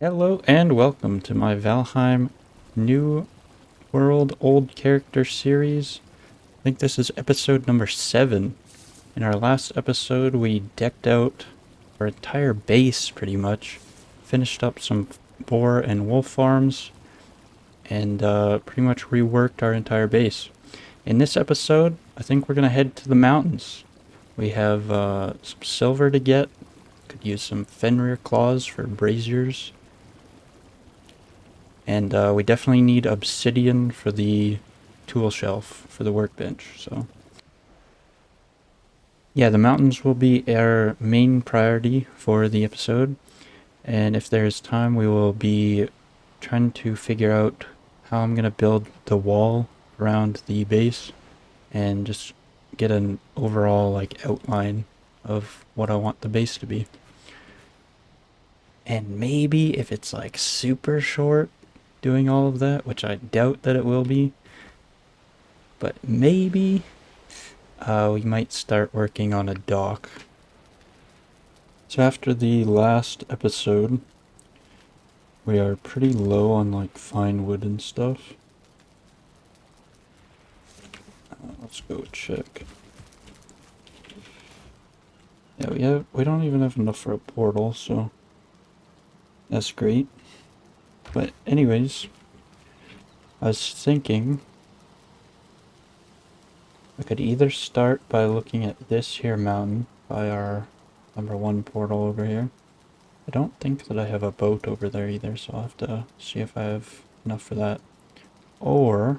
Hello and welcome to my Valheim New World Old Character series. I think this is episode number 7. In our last episode we decked out our entire base pretty much. Finished up some boar and wolf farms and pretty much reworked our entire base. In this episode I think we're going to head to the mountains. We have some silver to get. Could use some Fenrir claws for braziers. And we definitely need obsidian for the tool shelf for the workbench. So yeah, the mountains will be our main priority for the episode. And if there's time, we will be trying to figure out how I'm going to build the wall around the base and just get an overall like outline of what I want the base to be. And maybe if it's like super short doing all of that, which I doubt that it will be, but maybe we might start working on a dock. So after the last episode, we are pretty low on like fine wood and stuff. Let's go check. Yeah, we don't even have enough for a portal, so that's great. But anyways, I was thinking I could either start by looking at this here mountain by our number 1 portal over here. I don't think that I have a boat over there either, so I'll have to see if I have enough for that. Or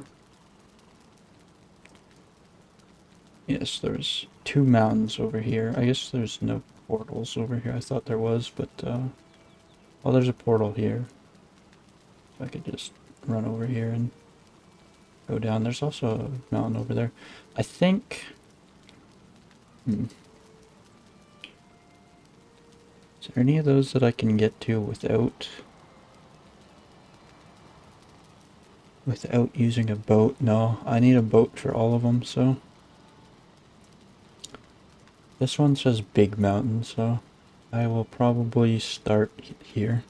yes, there's 2 mountains over here. I guess there's no portals over here. I thought there was, but well, there's a portal here. So I could just run over here and go down. There's also a mountain over there. I think is there any of those that I can get to without using a boat? No, I need a boat for all of them, so this one says big mountain, so I will probably start here.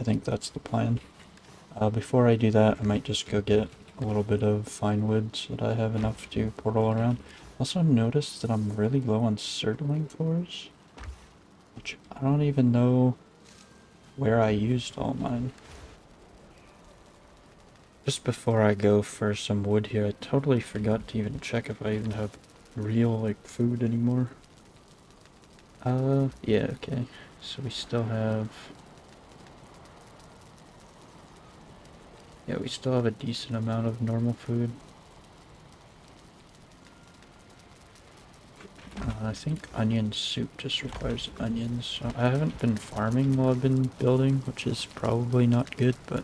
I think that's the plan. Before I do that, I might just go get a little bit of fine wood so that I have enough to portal around. Also noticed that I'm really low on surtling floors, which I don't even know where I used all mine. Just before I go for some wood here, I totally forgot to even check if I even have real like food anymore. Yeah, okay. So we still have... yeah, we still have a decent amount of normal food. I think onion soup just requires onions. So I haven't been farming while I've been building, which is probably not good, but...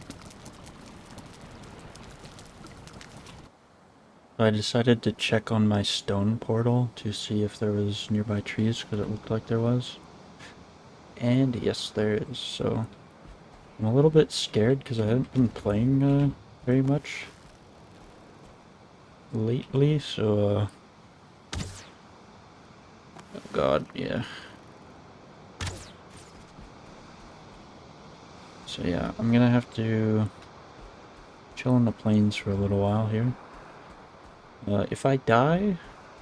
I decided to check on my stone portal to see if there was nearby trees, because it looked like there was. And yes, there is, so... I'm a little bit scared because I haven't been playing very much lately, so oh god, yeah. So yeah, I'm gonna have to chill in the plains for a little while here. If I die,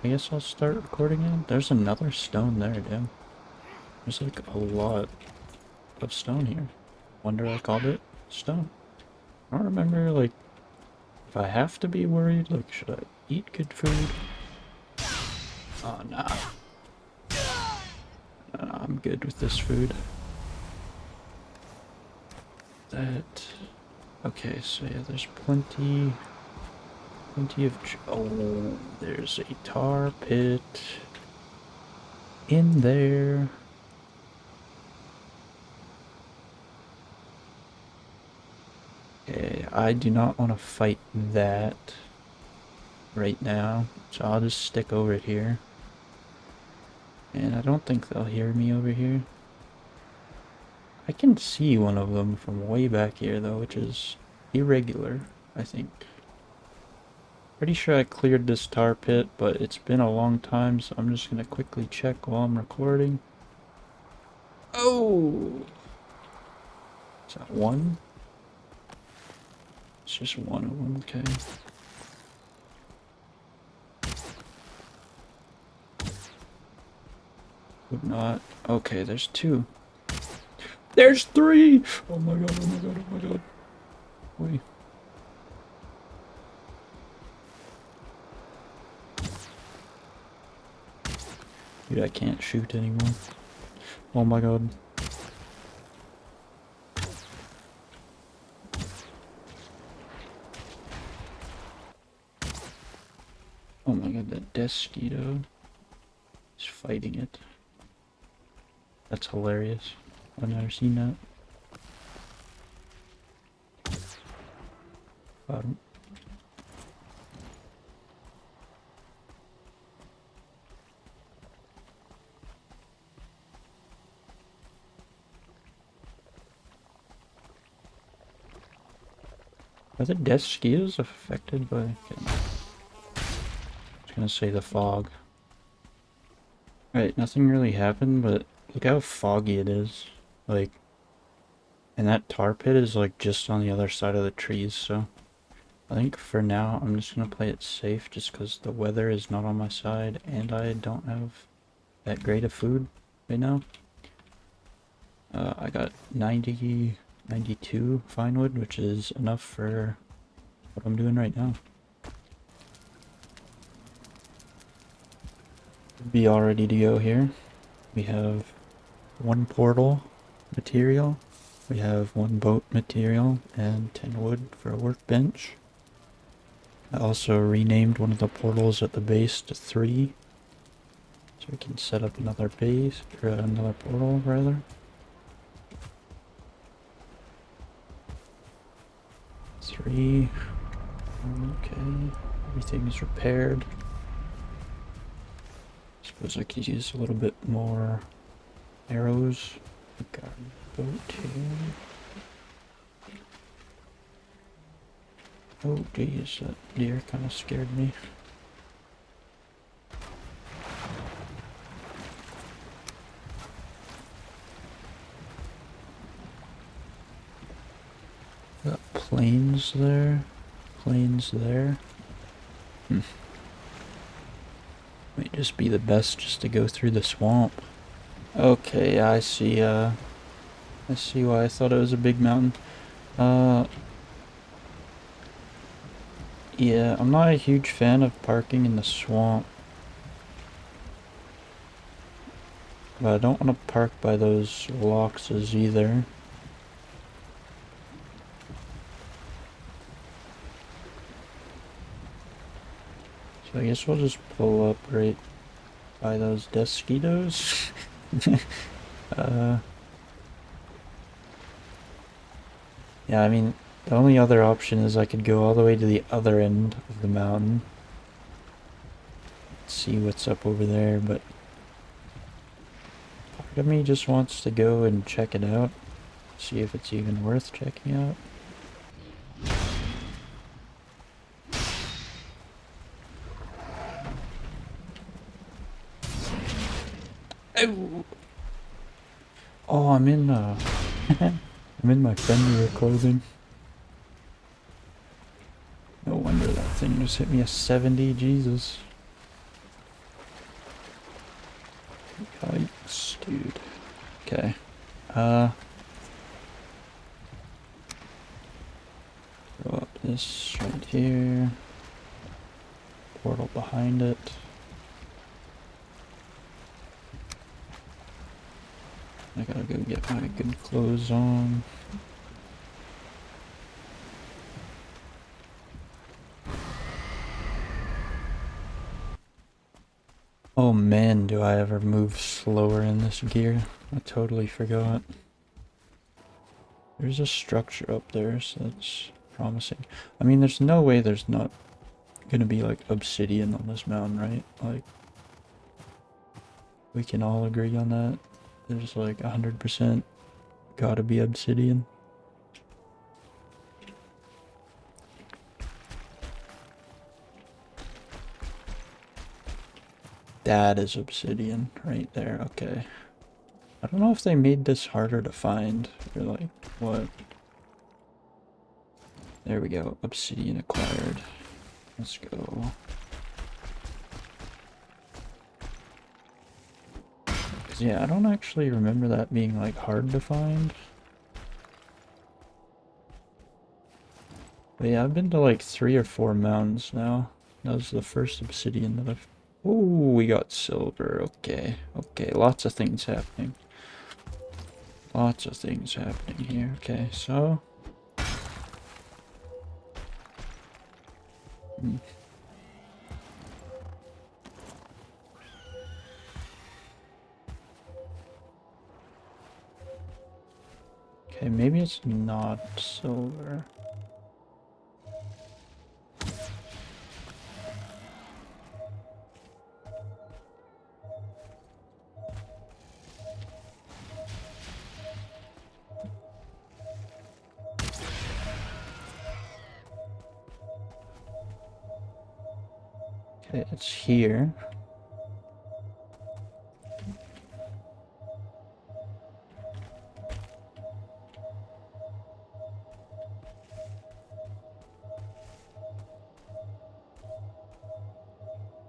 I guess I'll start recording it. There's another stone there, damn. There's like a lot of stone here. Wonder I called it stone. I don't remember, like, if I have to be worried, like, should I eat good food? Oh, nah. I'm good with this food. That... okay, so yeah, there's plenty of... oh, there's a tar pit in there. Okay, I do not want to fight that right now, so I'll just stick over here. And I don't think they'll hear me over here. I can see one of them from way back here though, which is irregular, I think. Pretty sure I cleared this tar pit, but it's been a long time, so I'm just gonna quickly check while I'm recording. Oh! Is that one? It's just one of them, okay. Would not. Okay, there's two. There's three! Oh my god, oh my god, oh my god. Wait. Dude, I can't shoot anymore. Oh my god. Oh my god, that Desquito is fighting it. That's hilarious. I've never seen that. Bottom. Are the Desquitos affected by... Okay. I was gonna say the fog. Right, nothing really happened, but look how foggy it is. Like, and that tar pit is like just on the other side of the trees, so I think for now I'm just gonna play it safe just because the weather is not on my side and I don't have that great of food right now. I got 92 fine wood, which is enough for what I'm doing right now. Be all ready to go here. We have one portal material, we have one boat material, and 10 wood for a workbench. I also renamed one of the portals at the base to 3, so we can set up another base, or another portal rather. 3. Okay, everything's repaired. Suppose I could use a little bit more arrows. Got a boat here. Oh geez, that deer kind of scared me. Got plains there. Plains there. Might just be the best just to go through the swamp. Okay, I see why I thought it was a big mountain. Yeah, I'm not a huge fan of parking in the swamp. But I don't want to park by those loxes either. So I guess we'll just pull up right by those Desquitos. Yeah, I mean, the only other option is I could go all the way to the other end of the mountain. See what's up over there, but part of me just wants to go and check it out. See if it's even worth checking out. Oh, oh I'm in I'm in my friendlier clothing. No wonder that thing just hit me a 70, Jesus. Yikes, dude. Okay. Throw up this right here. Portal behind it. I gotta go get my good clothes on. Oh man, do I ever move slower in this gear. I totally forgot. There's a structure up there, so that's promising. I mean, there's no way there's not gonna be like obsidian on this mountain, right? Like, we can all agree on that. There's like 100% gotta be obsidian. That is obsidian right there, okay. I don't know if they made this harder to find, or like, what. There we go, obsidian acquired. Let's go. 'Cause yeah, I don't actually remember that being like hard to find. But yeah, I've been to like 3 or 4 mountains now. That was the first obsidian that I've... Ooh, we got silver. Okay, okay, lots of things happening. Lots of things happening here. Okay, so... Okay, maybe it's not silver. Okay, it's here.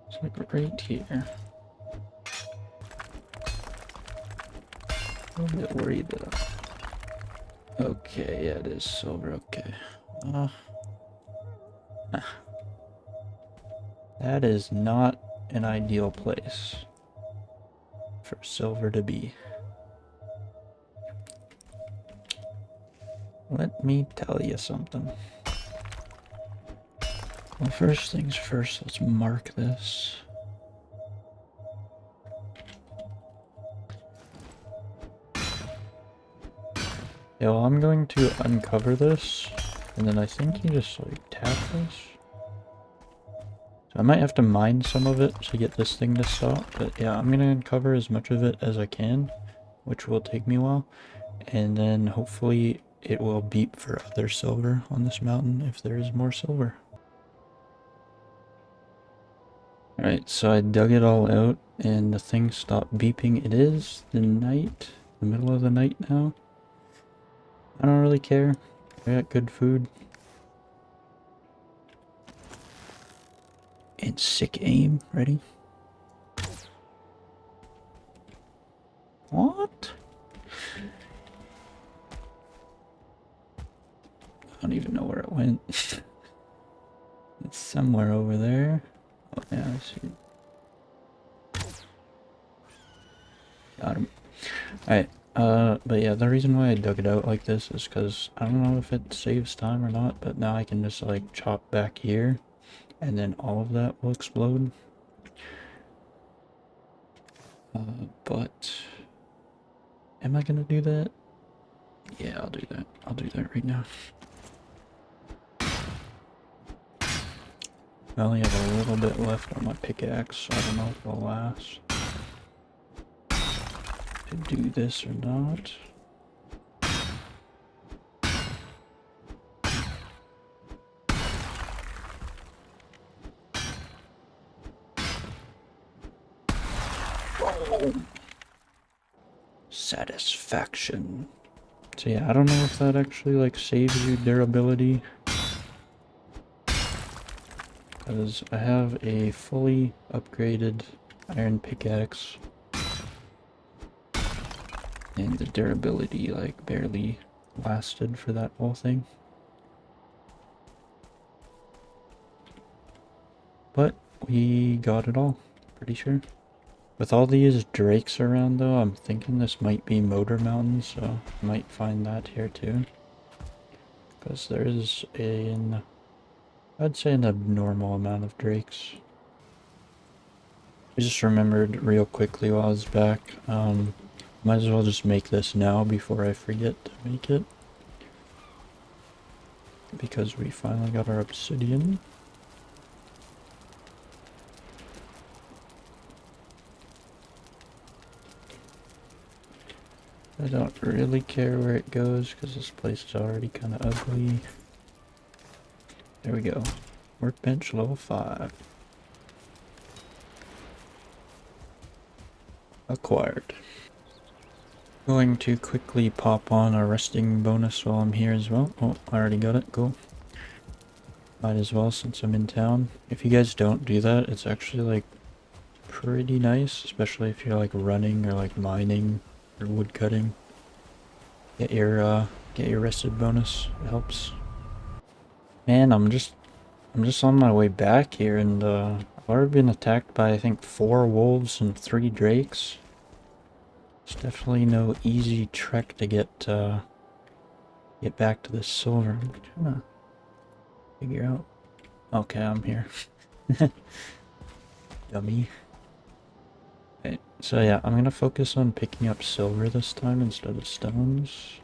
It's like right here. A little bit worried that okay, yeah, it is silver, okay. That is not an ideal place for silver to be. Let me tell you something. Well, first things first, let's mark this. Yeah, well, I'm going to uncover this, and then I think you just like tap this. So I might have to mine some of it to get this thing to stop, but yeah, I'm gonna uncover as much of it as I can, which will take me a while, and then hopefully it will beep for other silver on this mountain if there is more silver. Alright, so I dug it all out and the thing stopped beeping. It is the night, the middle of the night now. I don't really care. I got good food. And sick aim. Ready? What? I don't even know where it went. It's somewhere over there. Oh yeah, I see it. Got him. Alright, but yeah, the reason why I dug it out like this is because I don't know if it saves time or not, but now I can just like chop back here and then all of that will explode. But am I gonna do that? Yeah, I'll do that. I'll do that right now. I only have a little bit left on my pickaxe, so I don't know if it'll last. To do this or not. Oh. Satisfaction. So yeah, I don't know if that actually like saves you durability. Because I have a fully upgraded iron pickaxe. And the durability like barely lasted for that whole thing. But we got it all, pretty sure. With all these drakes around though, I'm thinking this might be Motor Mountain, so I might find that here too. Because there is I'd say an abnormal amount of drakes. I just remembered real quickly while I was back, might as well just make this now before I forget to make it. Because we finally got our obsidian. I don't really care where it goes because this place is already kind of ugly. There we go. Workbench level 5. Acquired. Going to quickly pop on a resting bonus while I'm here as well. Oh, I already got it. Cool. Might as well since I'm in town. If you guys don't do that, it's actually like pretty nice, especially if you're like running or like mining or wood cutting. Get your rested bonus. It helps. Man, I'm just on my way back here and I've already been attacked by I think 4 wolves and 3 drakes. It's definitely no easy trek to get back to the silver. I'm trying to figure out. Okay, I'm here. Dummy. Okay, so yeah, I'm gonna focus on picking up silver this time instead of stones.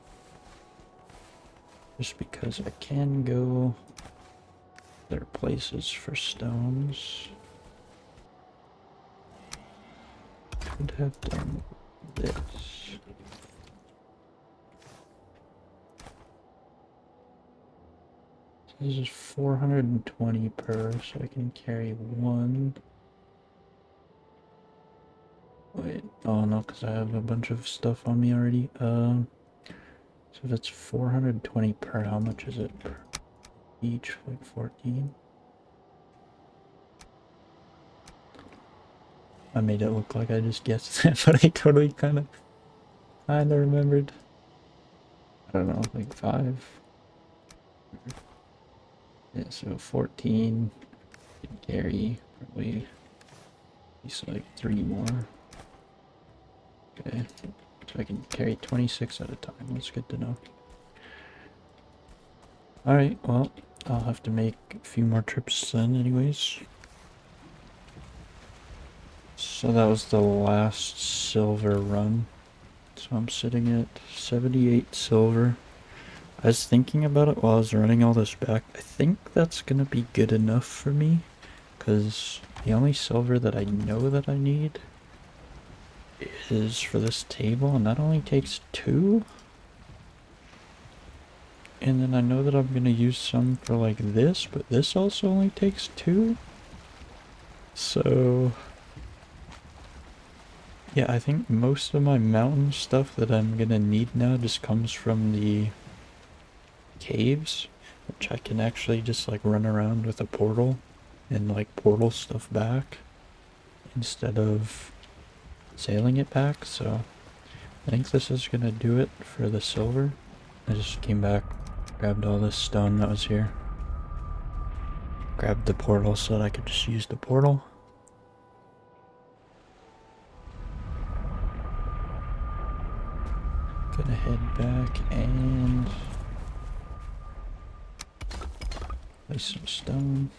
Just because I can go other places for stones. Could have done this. This is 420 per, so I can carry 1. Wait, oh no, because I have a bunch of stuff on me already. So that's 420 per. How much is it per each? Like 14? I made it look like I just guessed that, but I totally kinda remembered. I don't know, like 5. Yeah, so 14 can carry probably at least like 3 more. Okay, so I can carry 26 at a time. That's good to know. Alright, well, I'll have to make a few more trips then anyways. So that was the last silver run. So I'm sitting at 78 silver. I was thinking about it while I was running all this back. I think that's gonna be good enough for me. Because the only silver that I know that I need is for this table. And that only takes 2. And then I know that I'm gonna use some for like this. But this also only takes 2. So yeah, I think most of my mountain stuff that I'm gonna need now just comes from the caves, which I can actually just like run around with a portal and like portal stuff back instead of sailing it back. So I think this is gonna do it for the silver. I just came back, grabbed all this stone that was here, grabbed the portal so that I could just use the portal. Gonna head back and place some stone.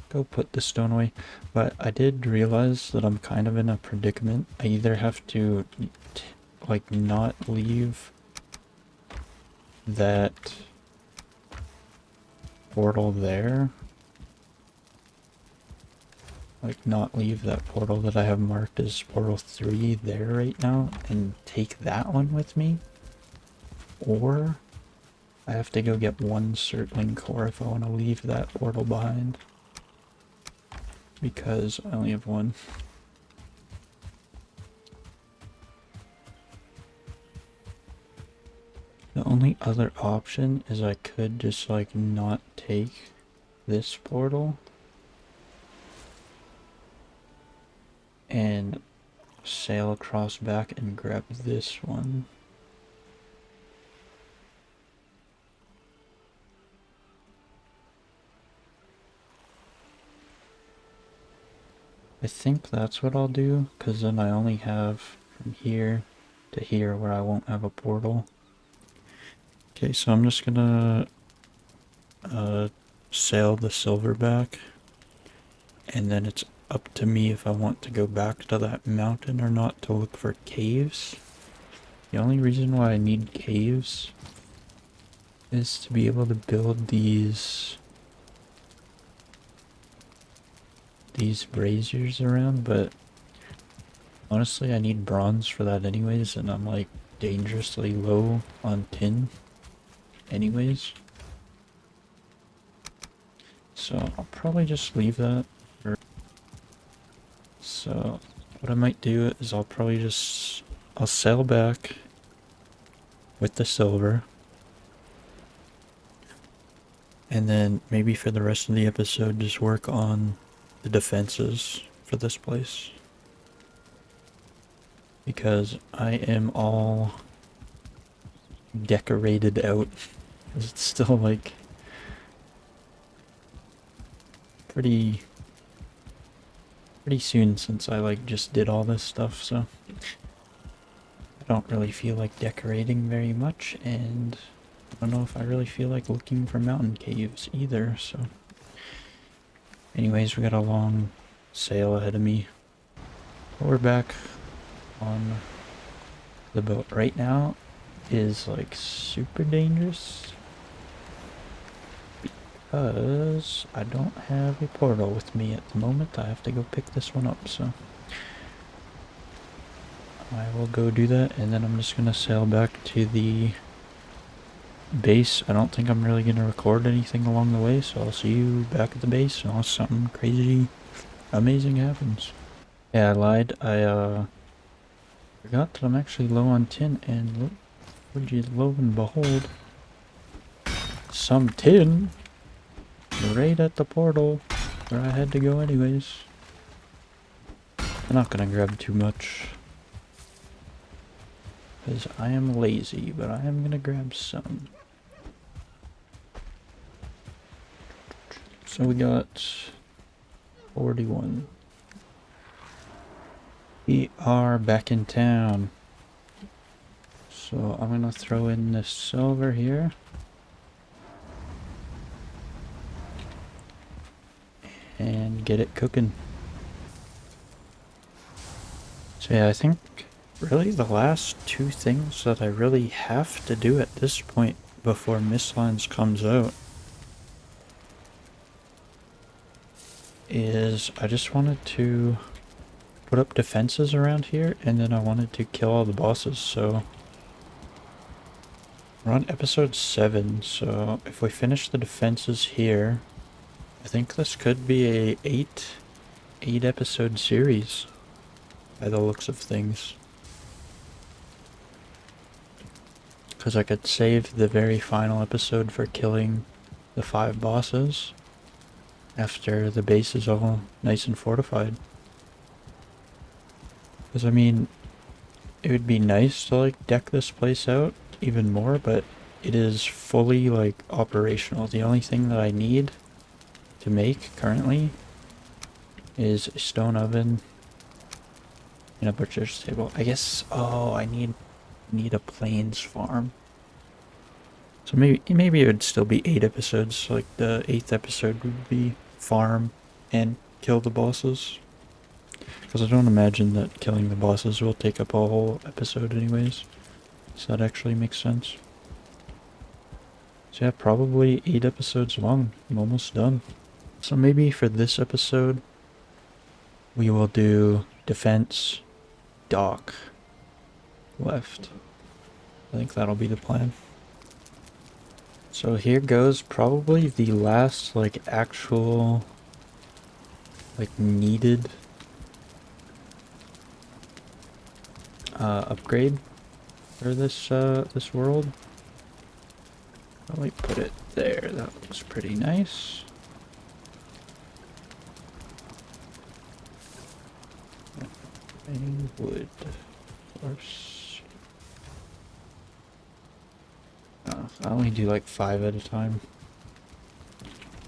Go put the stone away. But I did realize that I'm kind of in a predicament. I either have to like not leave that portal there, like not leave that portal that I have marked as portal 3 there right now and take that one with me, or I have to go get 1 circling core if I want to leave that portal behind, because I only have 1. The only other option is I could just like not take this portal and sail across back and grab this one. I think that's what I'll do, because then I only have from here to here where I won't have a portal. Okay, so I'm just gonna sail the silver back, and then it's up to me if I want to go back to that mountain or not to look for caves. The only reason why I need caves is to be able to build these braziers around, but honestly I need bronze for that anyways, and I'm like dangerously low on tin anyways. So I'll probably just leave that. So what I might do is I'll probably just I'll sail back with the silver. And then maybe for the rest of the episode, just work on the defenses for this place. Because I am all decorated out. It's still like pretty soon since I like just did all this stuff, so I don't really feel like decorating very much, and I don't know if I really feel like looking for mountain caves either, so anyways, we got a long sail ahead of me. We're back on the boat. Right now is like super dangerous because I don't have a portal with me at the moment. I have to go pick this one up, so I will go do that, and then I'm just gonna sail back to the base. I don't think I'm really gonna record anything along the way, so I'll see you back at the base unless something crazy amazing happens. Yeah, I lied. I forgot that I'm actually low on tin, and look, would you lo and behold, some tin right at the portal where I had to go anyways. I'm not gonna grab too much because I am lazy, but I am gonna grab some. So we got 41. We are back in town. So I'm gonna throw in the silver here. And get it cooking. So yeah, I think really the last two things that I really have to do at this point before Mistlands comes out is I just wanted to put up defenses around here, and then I wanted to kill all the bosses. So we're on episode 7, so if we finish the defenses here, I think this could be a 8 episode series by the looks of things. Because I could save the very final episode for killing the 5 bosses after the base is all nice and fortified. Because I mean, it would be nice to like deck this place out even more, but it is fully like operational. The only thing that I need to make currently is a stone oven and a butcher's table. I guess, oh, I need a plains farm. So maybe it would still be 8 episodes. Like the 8th episode would be farm and kill the bosses. Because I don't imagine that killing the bosses will take up a whole episode anyways. So that actually makes sense. So yeah, probably 8 episodes long. I'm almost done. So maybe for this episode, we will do defense, dock, left. I think that'll be the plan. So here goes probably the last like actual like needed upgrade for this this world. I'll like put it there. That looks pretty nice. Any wood, of course. I only do like 5 at a time.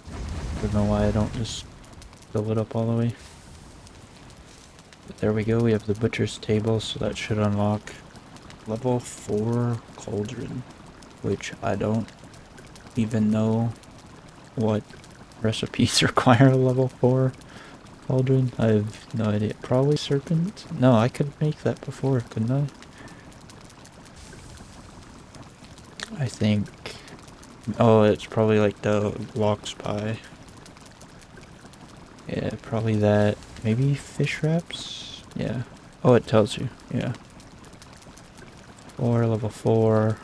I don't know why I don't just fill it up all the way. But there we go, we have the butcher's table, so that should unlock level 4 cauldron, which I don't even know what recipes require a level 4 cauldron. I have no idea. Probably serpent? No, I could make that before, couldn't I? I think... Oh, it's probably like the lox pie. Yeah, probably that. Maybe fish wraps? Yeah. Oh, it tells you. Yeah. Or level 4.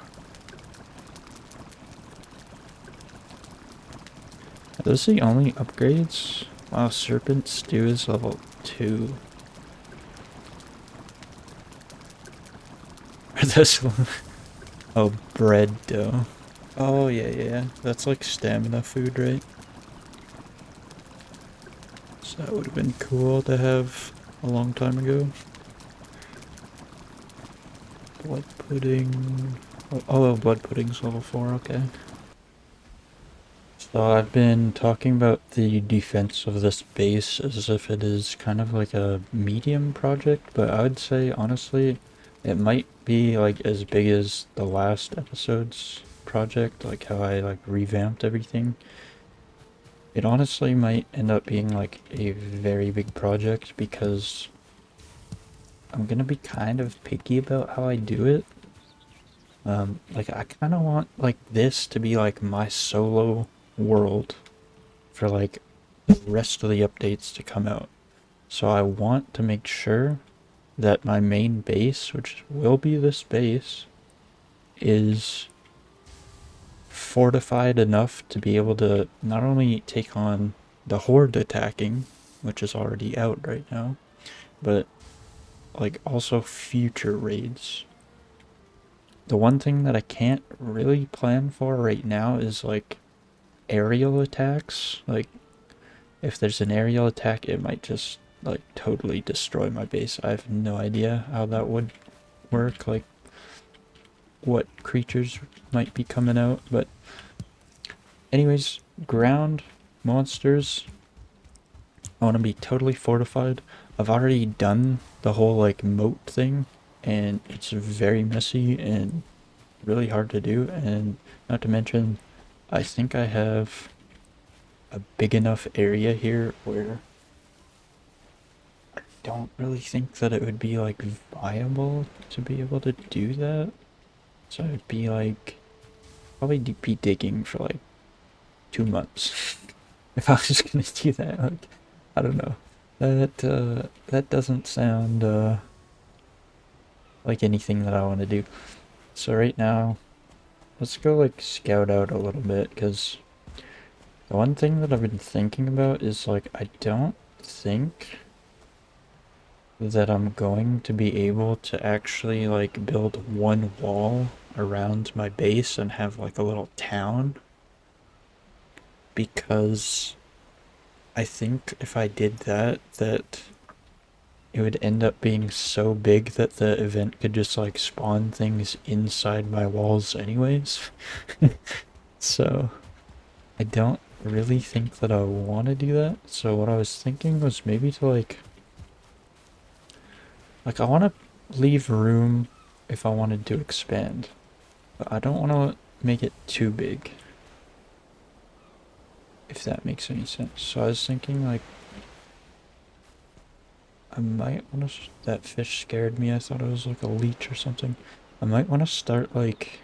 Are those the only upgrades? Wow, serpent stew is level 2. this one. Oh, bread dough. Oh, yeah, yeah. That's like stamina food, right? So that would have been cool to have a long time ago. Blood pudding. Oh, blood pudding's level 4, okay. So I've been talking about the defense of this base as if it is kind of like a medium project, but I would say honestly it might be like as big as the last episode's project, like how I like revamped everything. It honestly might end up being like a very big project because I'm gonna be kind of picky about how I do it. Like I kind of want like this to be like my solo world for like the rest of the updates to come out. So I want to make sure that my main base, which will be this base, is fortified enough to be able to not only take on the horde attacking, which is already out right now, but like also future raids. The one thing that I can't really plan for right now is like aerial attacks. Like if there's an aerial attack, it might just like totally destroy my base. I have no idea how that would work, like what creatures might be coming out, but anyways, ground monsters, I want to be totally fortified. I've already done the whole like moat thing, and it's very messy and really hard to do, and not to mention I think I have a big enough area here where I don't really think that it would be like viable to be able to do that. So I'd be like probably be digging for like 2 months if I was gonna do that. Like I don't know. That doesn't sound like anything that I want to do. So right now, let's go like scout out a little bit, because the one thing that I've been thinking about is like I don't think that I'm going to be able to actually like build one wall around my base and have like a little town, because I think if I did that it would end up being so big that the event could just like spawn things inside my walls anyways. So I don't really think that I want to do that. So what I was thinking was maybe to like I want to leave room if I wanted to expand, but I don't want to make it too big, if that makes any sense. So I was thinking like I might want to, that fish scared me. I thought it was like a leech or something. I might want to start like,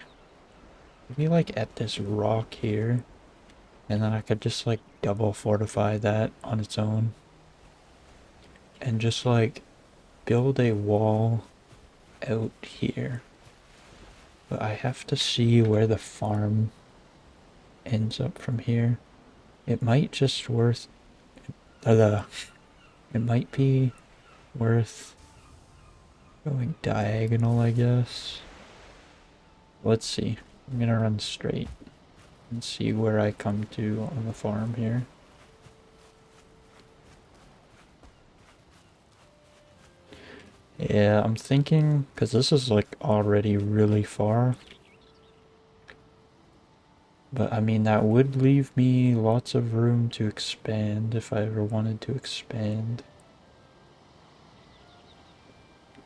maybe like at this rock here, and then I could just like double fortify that on its own. And just like build a wall out here. But I have to see where the farm ends up from here. It might just worth, it might be worth going diagonal, I guess. Let's see. I'm gonna run straight and see where I come to on the farm here. Yeah, I'm thinking, because this is like already really far. But I mean, that would leave me lots of room to expand if I ever wanted to expand,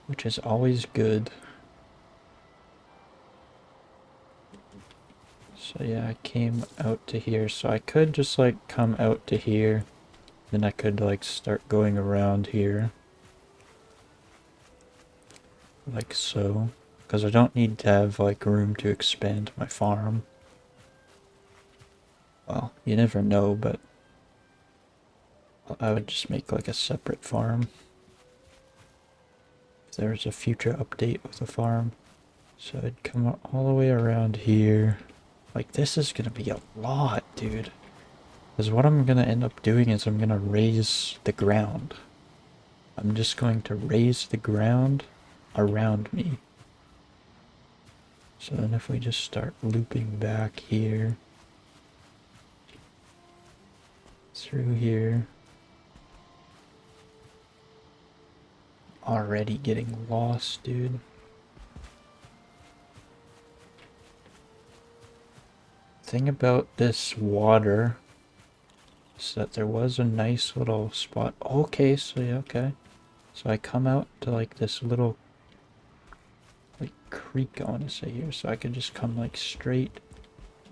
which is always good. So yeah, I came out to here, so I could just like come out to here, then I could like start going around here. Like so, because I don't need to have like room to expand my farm. Well, you never know, but I would just make like a separate farm if there's a future update with a farm. So I'd come all the way around here. Like this is gonna be a lot, dude. Because what I'm gonna end up doing is I'm gonna raise the ground. I'm just going to raise the ground around me. So then if we just start looping back here, through here, already getting lost, dude. Thing about this water is that there was a nice little spot. Okay, so yeah, okay. So I come out to like this little like creek, I want to say here, so I could just come like straight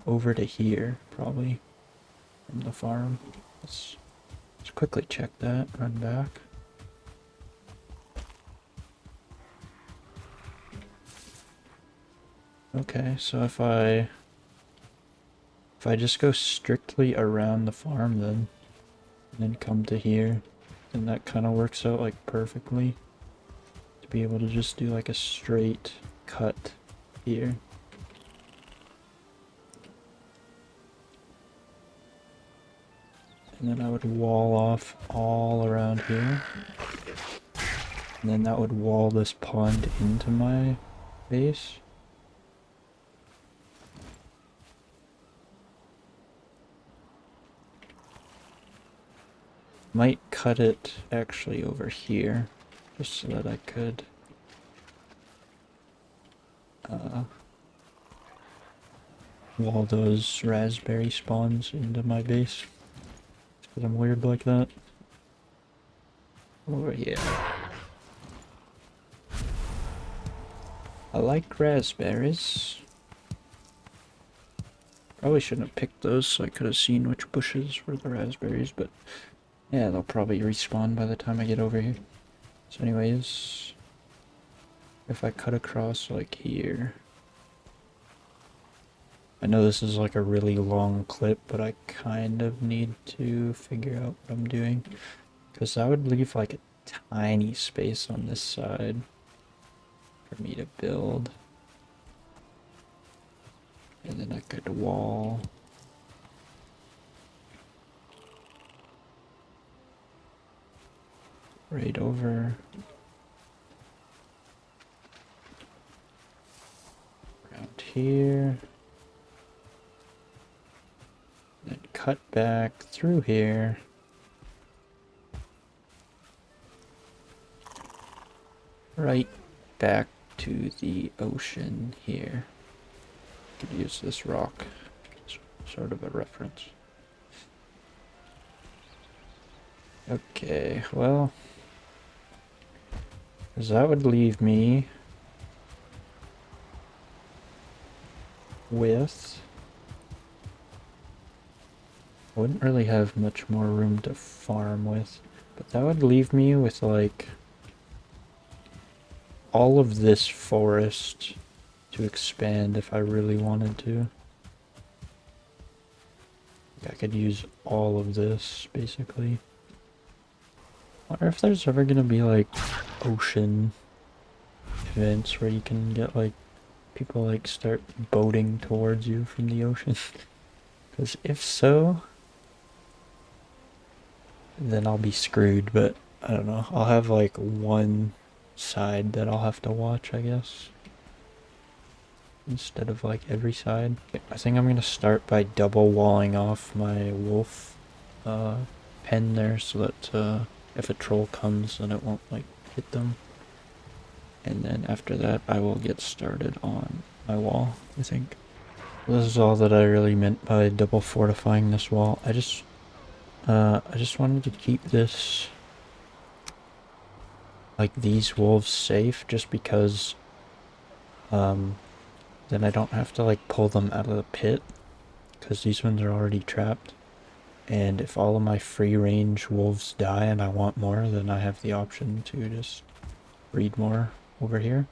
over to here, probably, from the farm. Let's quickly check that, run back. Okay, so if I just go strictly around the farm then, and then come to here, then that kind of works out like perfectly to be able to just do like a straight cut here. And then I would wall off all around here. And then that would wall this pond into my base. Might cut it actually over here, just so that I could wall those raspberry spawns into my base. Because I'm weird like that. Over here. I like raspberries. Probably shouldn't have picked those, so I could have seen which bushes were the raspberries, but yeah, they'll probably respawn by the time I get over here. So anyways, if I cut across like here, I know this is like a really long clip, but I kind of need to figure out what I'm doing, because that would leave like a tiny space on this side for me to build. And then I could wall right over around here. Then cut back through here. Right back to the ocean here. Could use this rock as sort of a reference. Okay, well, because that would leave me with, I wouldn't really have much more room to farm with, but that would leave me with like all of this forest to expand if I really wanted to. I could use all of this basically. I wonder if there's ever gonna be like ocean events where you can get like people like start boating towards you from the ocean. Because if so, then I'll be screwed, but I don't know. I'll have like one side that I'll have to watch, I guess, instead of like every side. I think I'm gonna start by double walling off my wolf pen there so that if a troll comes then it won't like hit them. And then after that I will get started on my wall, I think. This is all that I really meant by double fortifying this wall. I just wanted to keep this, like, these wolves safe, just because then I don't have to like pull them out of the pit, because these ones are already trapped. And if all of my free range wolves die and I want more, then I have the option to just breed more over here.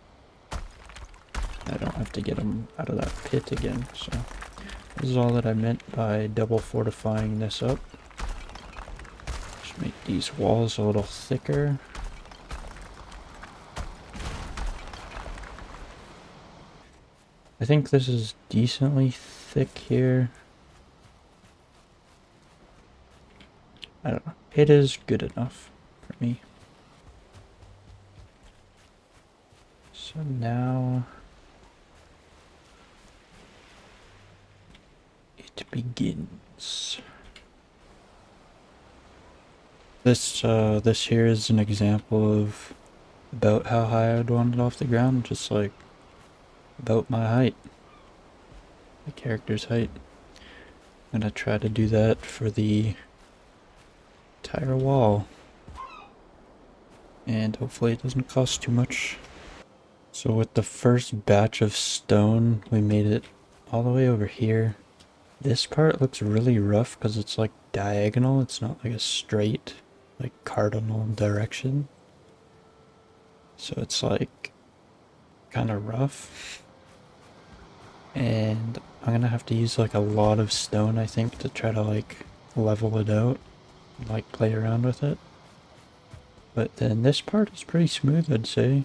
I don't have to get them out of that pit again. So this is all that I meant by double fortifying this up. Just make these walls a little thicker. I think this is decently thick here. I don't know. It is good enough for me. So now begins. This here is an example of about how high I'd want it off the ground, just like about my height. The character's height. I'm gonna try to do that for the entire wall. And hopefully it doesn't cost too much. So with the first batch of stone, we made it all the way over here. This part looks really rough because it's like diagonal. It's not like a straight, like cardinal direction. So it's like kind of rough. And I'm gonna have to use like a lot of stone, I think, to try to like level it out and like play around with it. But then this part is pretty smooth, I'd say.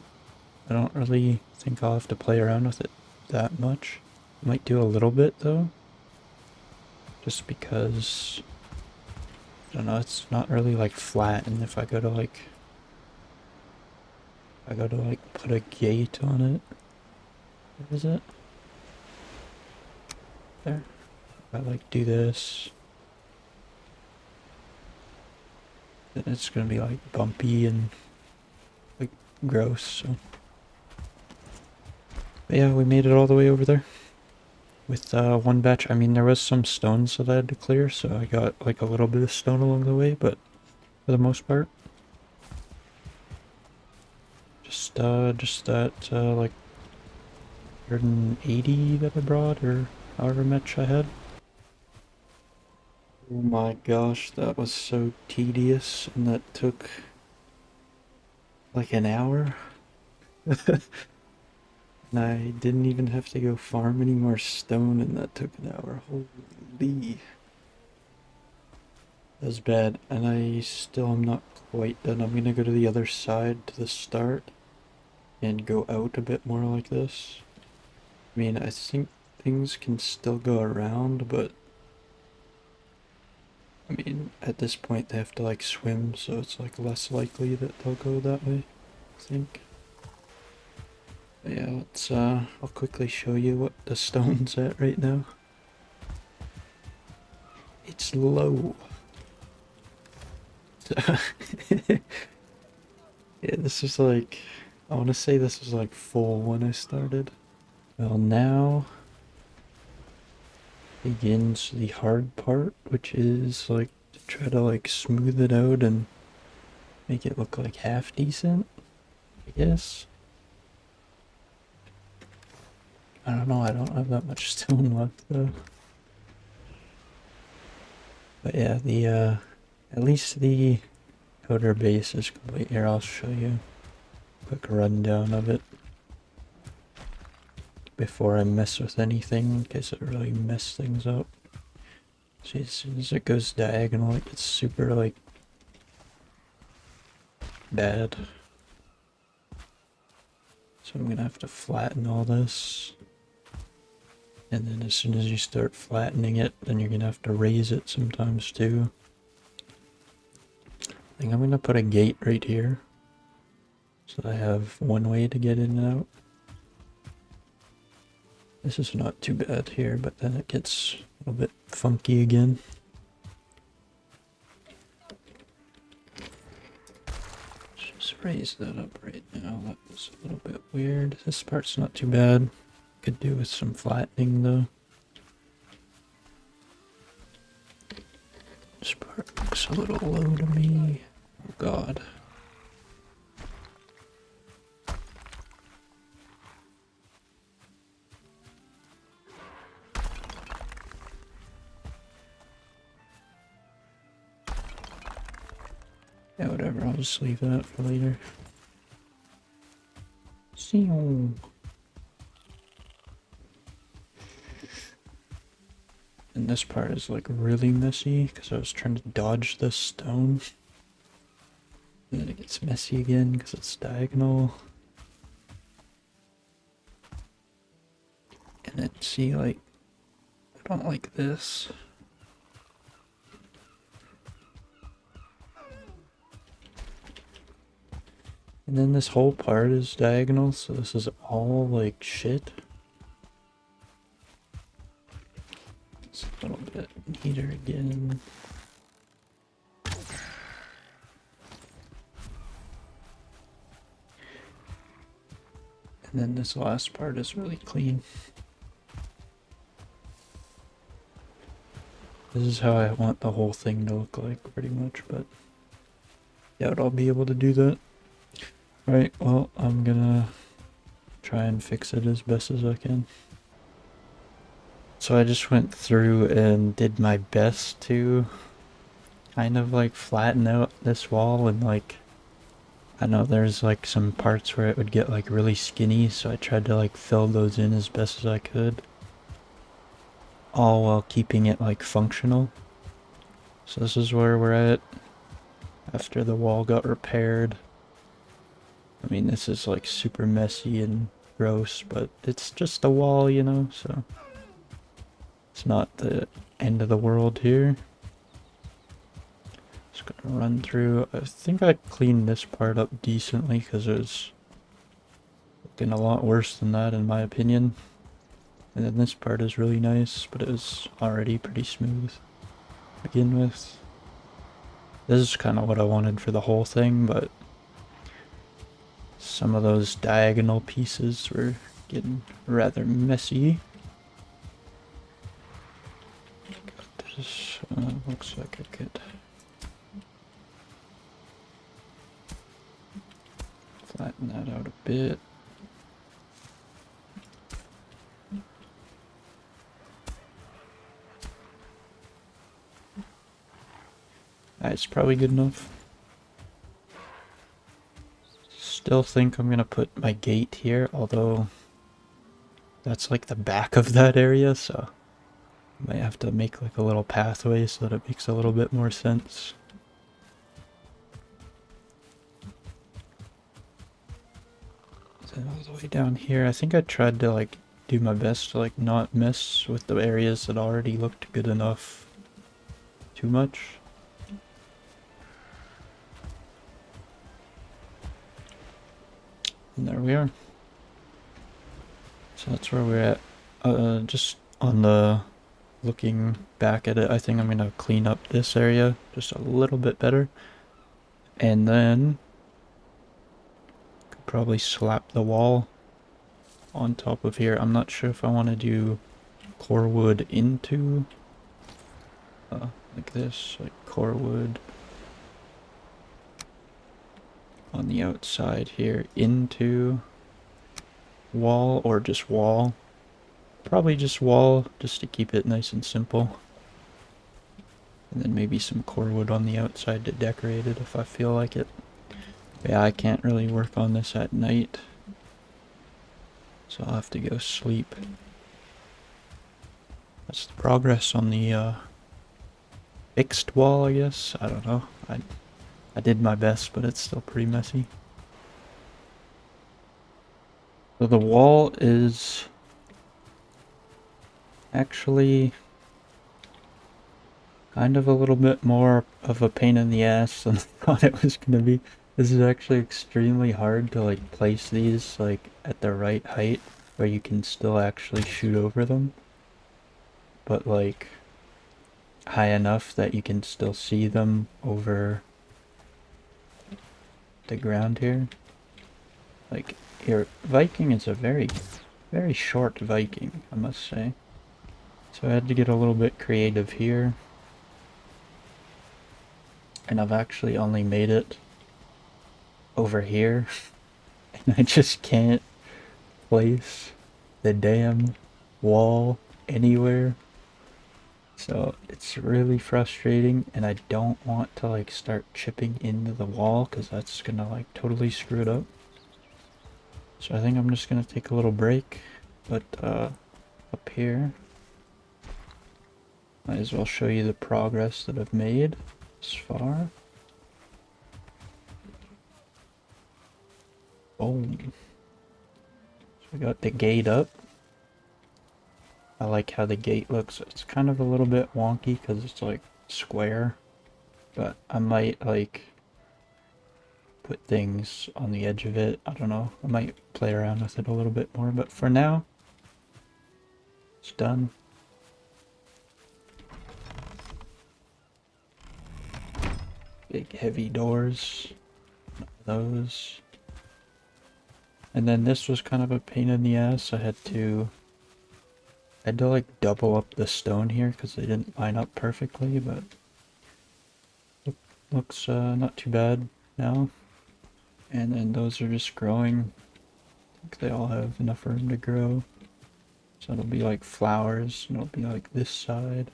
I don't really think I'll have to play around with it that much. Might do a little bit though. Just because, I don't know, it's not really like flat, and if I go to like put a gate on it, where is it? There. If I like do this, then it's gonna be like bumpy and like gross, so. But yeah, we made it all the way over there. With one batch. I mean, there was some stones that I had to clear, so I got like a little bit of stone along the way, but for the most part, just that like 180 that I brought, or however much I had. Oh my gosh, that was so tedious, and that took like an hour. And I didn't even have to go farm any more stone, and that took an hour. Holy. That was bad, and I still am not quite done. I'm gonna go to the other side to the start and go out a bit more like this. I mean, I think things can still go around, but I mean, at this point they have to like swim, so it's like less likely that they'll go that way, I think. But yeah, let's I'll quickly show you what the stone's at right now. It's low. Yeah, this is like, I want to say this was like full when I started. Well, now begins the hard part, which is like to try to like smooth it out and make it look like half decent, I guess. I don't know, I don't have that much stone left though. But yeah, the at least the outer base is complete. Here, I'll show you a quick rundown of it before I mess with anything, in case it really messed things up. See, as soon as it goes diagonal, it gets super like bad. So I'm gonna have to flatten all this. And then as soon as you start flattening it, then you're gonna have to raise it sometimes too. I think I'm gonna put a gate right here, so I have one way to get in and out. This is not too bad here, but then it gets a little bit funky again. Just raise that up right now. That was a little bit weird. This part's not too bad. Could do with some flattening though. This part looks a little low to me. Oh god. Yeah, whatever, I'll just leave that for later. See you. And this part is like really messy because I was trying to dodge this stone. And then it gets messy again because it's diagonal. And then see, like, I don't like this. And then this whole part is diagonal, so this is all like shit. It's a little bit neater again. And then this last part is really clean. This is how I want the whole thing to look like, pretty much, but doubt I'll be able to do that. Alright, well, I'm gonna try and fix it as best as I can. So I just went through and did my best to kind of like flatten out this wall, and like, I know there's like some parts where it would get like really skinny, so I tried to like fill those in as best as I could, all while keeping it like functional. So this is where we're at after the wall got repaired. I mean, this is like super messy and gross, but it's just a wall, you know, so it's not the end of the world here. Just gonna run through. I think I cleaned this part up decently because it was looking a lot worse than that in my opinion. And then this part is really nice, but it was already pretty smooth to begin with. This is kind of what I wanted for the whole thing, but some of those diagonal pieces were getting rather messy. Got this, looks like I could flatten that out a bit. That's probably good enough. Still think I'm gonna put my gate here, although that's like the back of that area, so I might have to make like a little pathway so that it makes a little bit more sense. Then all the way down here, I think I tried to like do my best to like not mess with the areas that already looked good enough too much. And there we are. So that's where we're at. Just on the looking back at it, I think I'm gonna clean up this area just a little bit better. And then could probably slap the wall on top of here. I'm not sure if I want to do core wood into like this, like core wood on the outside here into wall, or just wall. Probably just wall, just to keep it nice and simple. And then maybe some core wood on the outside to decorate it if I feel like it. But yeah, I can't really work on this at night, so I'll have to go sleep. That's the progress on the fixed wall, I guess. I don't know. I did my best, but it's still pretty messy. So the wall is actually kind of a little bit more of a pain in the ass than I thought it was gonna be. This is actually extremely hard to like place these like at the right height where you can still actually shoot over them, but like high enough that you can still see them over the ground here. Like, your Viking is a very, very short Viking, I must say. So I had to get a little bit creative here. And I've actually only made it over here. And I just can't place the damn wall anywhere. So it's really frustrating, and I don't want to like start chipping into the wall because that's gonna like totally screw it up. So I think I'm just gonna take a little break, but up here, might as well show you the progress that I've made thus far. Boom. So we got the gate up. I like how the gate looks. It's kind of a little bit wonky because it's like square, but I might like put things on the edge of it. I don't know. I might play around with it a little bit more, but for now, it's done. big heavy doors. Those. And then this was kind of a pain in the ass. I had to like double up the stone here because they didn't line up perfectly, but looks not too bad now. And then those are just growing. I think they all have enough room to grow. So it'll be like flowers, and it'll be like this side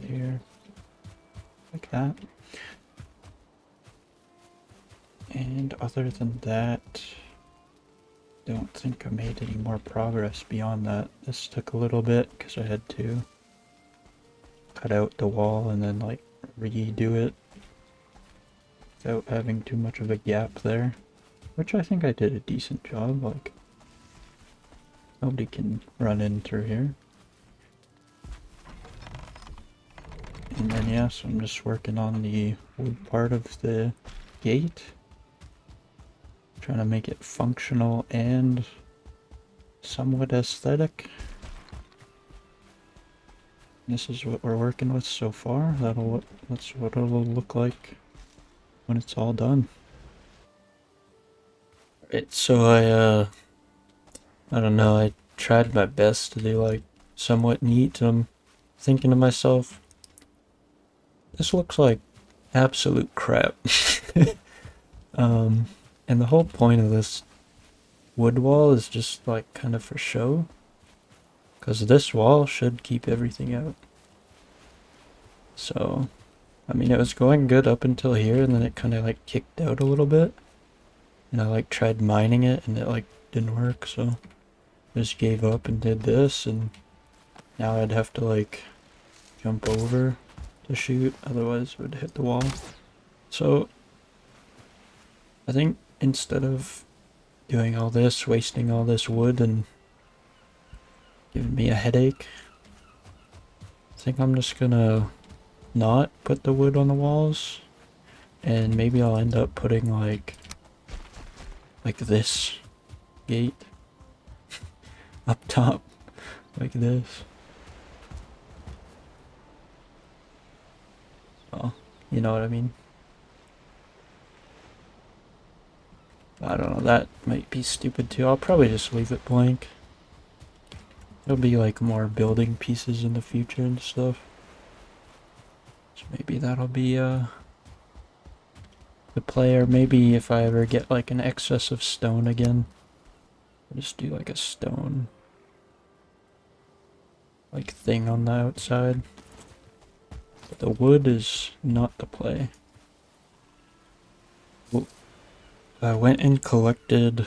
here, like that. And other than that, don't think I made any more progress beyond that. This took a little bit because I had to cut out the wall and then like redo it without having too much of a gap there, which I think I did a decent job. Like, nobody can run in through here. And then yeah, so I'm just working on the wood part of the gate, trying to make it functional and somewhat aesthetic. This is what we're working with so far. That's what it'll look like when it's all done. Alright, so I don't know, I tried my best to do like somewhat neat, and I'm thinking to myself, this looks like absolute crap. And the whole point of this wood wall is just like kind of for show, because this wall should keep everything out. So, I mean, it was going good up until here, and then it kind of like kicked out a little bit, and I like tried mining it, and it like didn't work, so I just gave up and did this, and now I'd have to like jump over to shoot, otherwise it would hit the wall. So I think instead of doing all this, wasting all this wood and giving me a headache, I think I'm just gonna not put the wood on the walls, and maybe I'll end up putting like this gate up top, like this. Oh, you know what I mean? I don't know, that might be stupid too. I'll probably just leave it blank. There'll be like more building pieces in the future and stuff. So maybe that'll be the play, or maybe if I ever get like an excess of stone again, I'll just do like a stone like thing on the outside. But the wood is not the play. I went and collected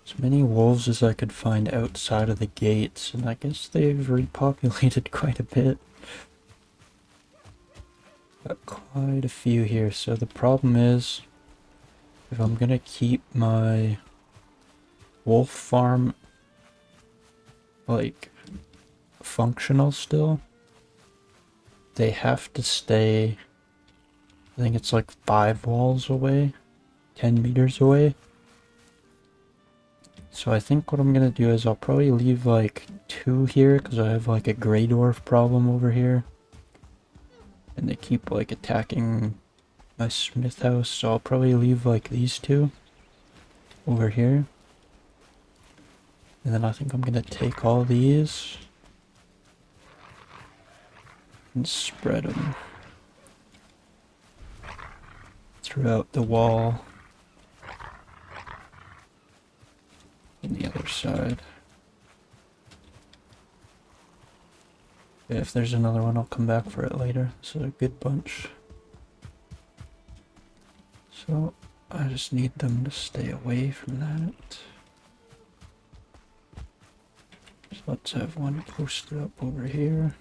as many wolves as I could find outside of the gates, and I guess they've repopulated quite a bit. Got quite a few here, so the problem is, if I'm gonna keep my wolf farm like functional still, they have to stay, I think it's like 5 walls away, 10 meters away. So I think what I'm gonna do is I'll probably leave like 2 here, because I have like a gray dwarf problem over here, and they keep like attacking my smith house, so I'll probably leave like these 2 over here. And then I think I'm gonna take all these and spread them throughout the wall and the other side. If there's another one, I'll come back for it later. This is a good bunch. So I just need them to stay away from that. So let's have one posted up over here.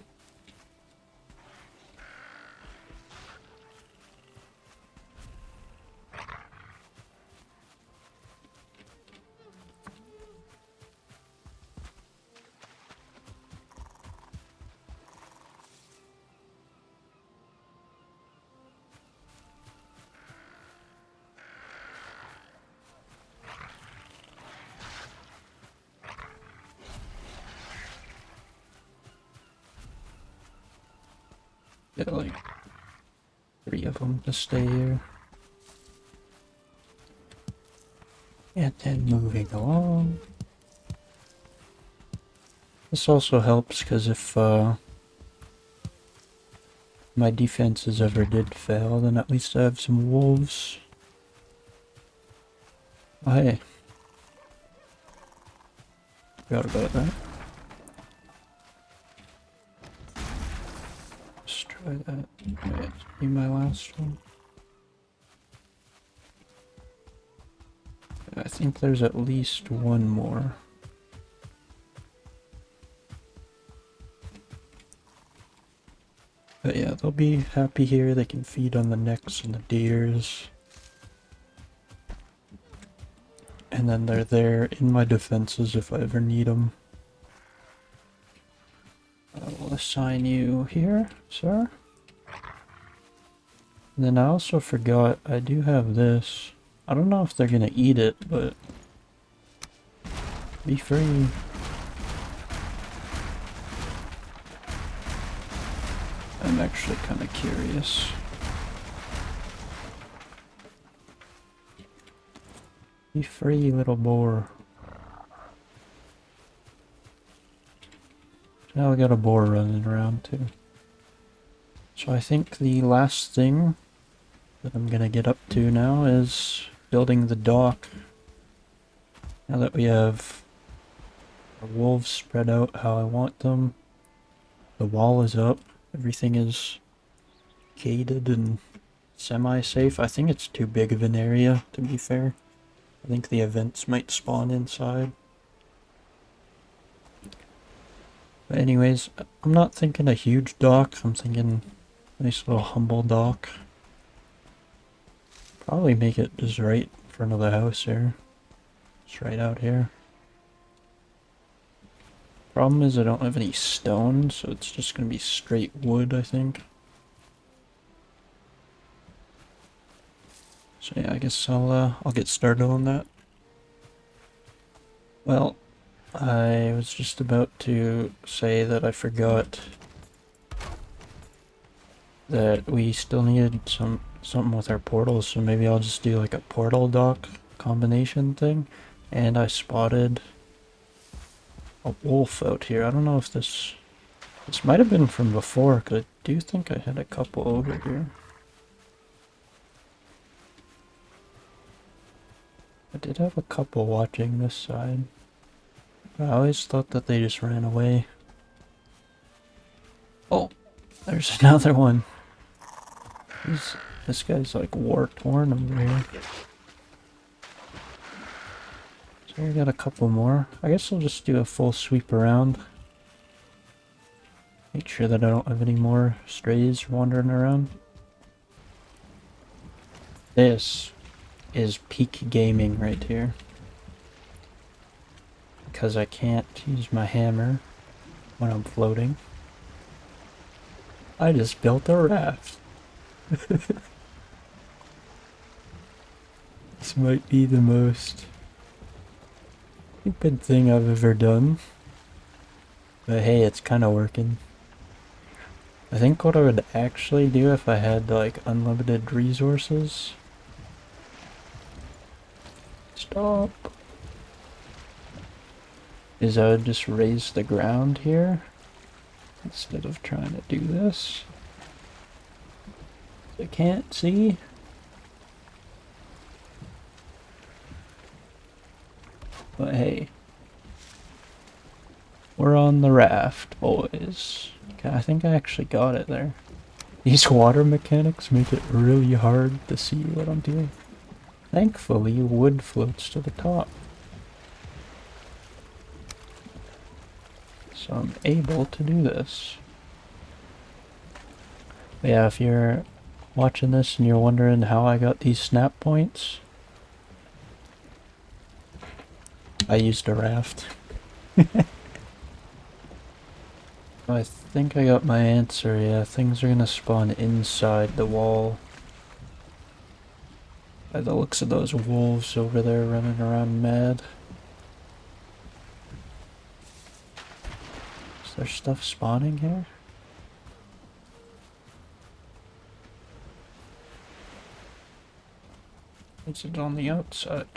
Get like 3 of them to stay here. And then moving along. This also helps because if my defenses ever did fail, then at least I have some wolves. Oh, hey. Forgot about that. Let's try that. Alright, be my last one. I think there's at least one more. But yeah, they'll be happy here. They can feed on the necks and the deers. And then they're there in my defenses if I ever need them. I will assign you here, sir. And then I also forgot, I do have this. I don't know if they're gonna eat it, but be free. I'm actually kind of curious. Be free, little boar. Now we got a boar running around too. So I think the last thing that I'm gonna get up to now is building the dock. Now that we have our wolves spread out how I want them, the wall is up, everything is gated and semi-safe. I think it's too big of an area, to be fair. I think the events might spawn inside. But anyways, I'm not thinking a huge dock, I'm thinking a nice little humble dock. Probably make it just right in front of the house here. Just right out here. Problem is I don't have any stone, so it's just gonna be straight wood, I think. So yeah, I guess I'll get started on that. Well, I was just about to say that I forgot that we still needed something with our portals, so maybe I'll just do like a portal dock combination thing. And I spotted a wolf out here. I don't know if this might have been from before, because I do think I had a couple over here. I did have a couple watching this side. I always thought that they just ran away. Oh, there's another one. This guy's like war-torn over here. So we got a couple more. I guess I'll just do a full sweep around. Make sure that I don't have any more strays wandering around. This is peak gaming right here. Because I can't use my hammer when I'm floating. I just built a raft. This might be the most stupid thing I've ever done. But hey, it's kind of working. I think what I would actually do if I had like unlimited resources. Stop. Is I would just raise the ground here instead of trying to do this. I can't see. But hey, we're on the raft, boys. Okay, I think I actually got it there. These water mechanics make it really hard to see what I'm doing. Thankfully, wood floats to the top. So I'm able to do this. But yeah, if you're watching this and you're wondering how I got these snap points, I used a raft. I think I got my answer. Yeah, things are gonna spawn inside the wall. By the looks of those wolves over there running around mad. Is there stuff spawning here? Is it on the outside?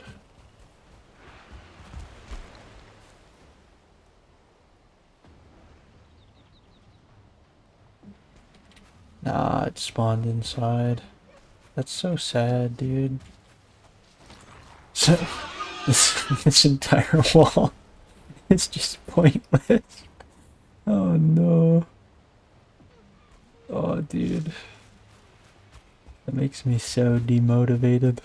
Nah, it spawned inside. That's so sad, dude. So, this entire wall is just pointless. Oh no. Oh, dude. That makes me so demotivated.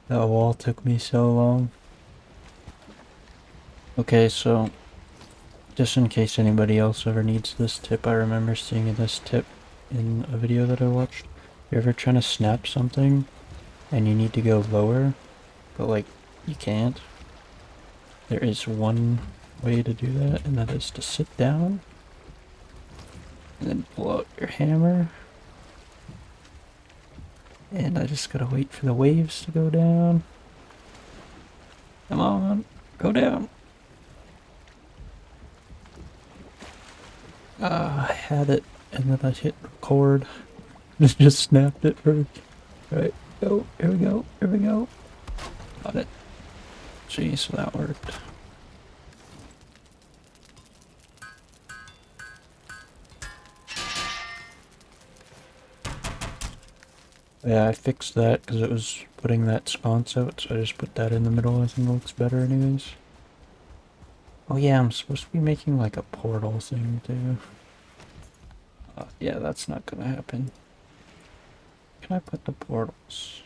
That wall took me so long. Okay, so just in case anybody else ever needs this tip, I remember seeing this tip in a video that I watched. You're ever trying to snap something and you need to go lower, but like you can't? There is one way to do that, and that is to sit down and then pull out your hammer. And I just gotta wait for the waves to go down. Come on, go down. I had it, and then I hit record. Just snapped it first. Right, go, here we go, here we go. Got it. Gee, so that worked. Yeah, I fixed that because it was putting that sconce out, so I just put that in the middle. I think it looks better anyways. Oh yeah, I'm supposed to be making like a portal thing too. Yeah, that's not gonna happen. Can I put the portals?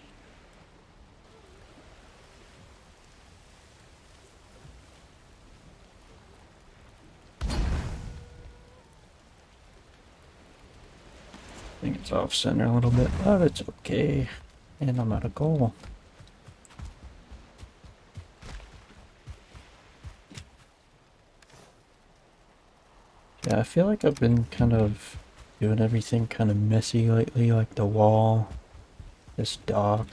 I think it's off center a little bit, but it's okay. And I'm out of goal. Yeah, I feel like I've been kind of doing everything kind of messy lately, like the wall, this dock.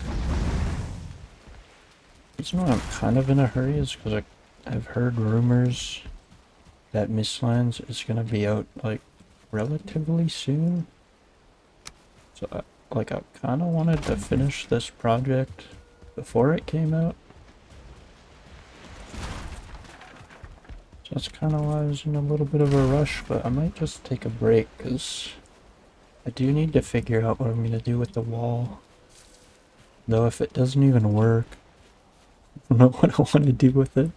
The reason why I'm kind of in a hurry is because I've heard rumors that Mistlands is going to be out like relatively soon. So I kind of wanted to finish this project before it came out. So that's kind of why I was in a little bit of a rush, but I might just take a break because I do need to figure out what I'm going to do with the wall. Though if it doesn't even work, I don't know what I want to do with it.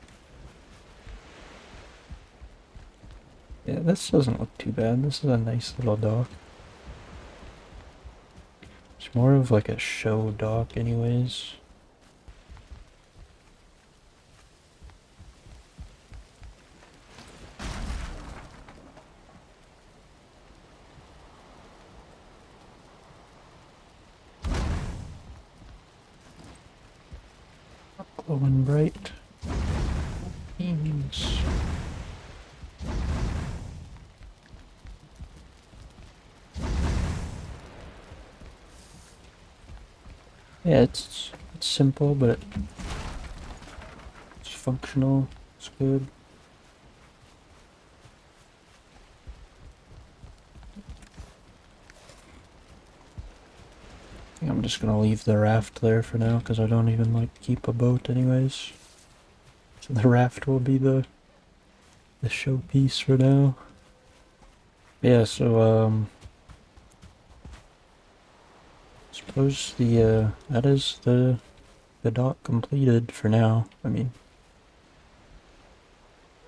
Yeah, this doesn't look too bad. This is a nice little dock. It's more of like a show dock anyways. Glowing bright beams. Yeah, it's simple, but it's functional. It's good. I think I'm just gonna leave the raft there for now because I don't even like keep a boat anyways. So the raft will be the showpiece for now. Yeah, so suppose the that is the dock completed for now. I mean,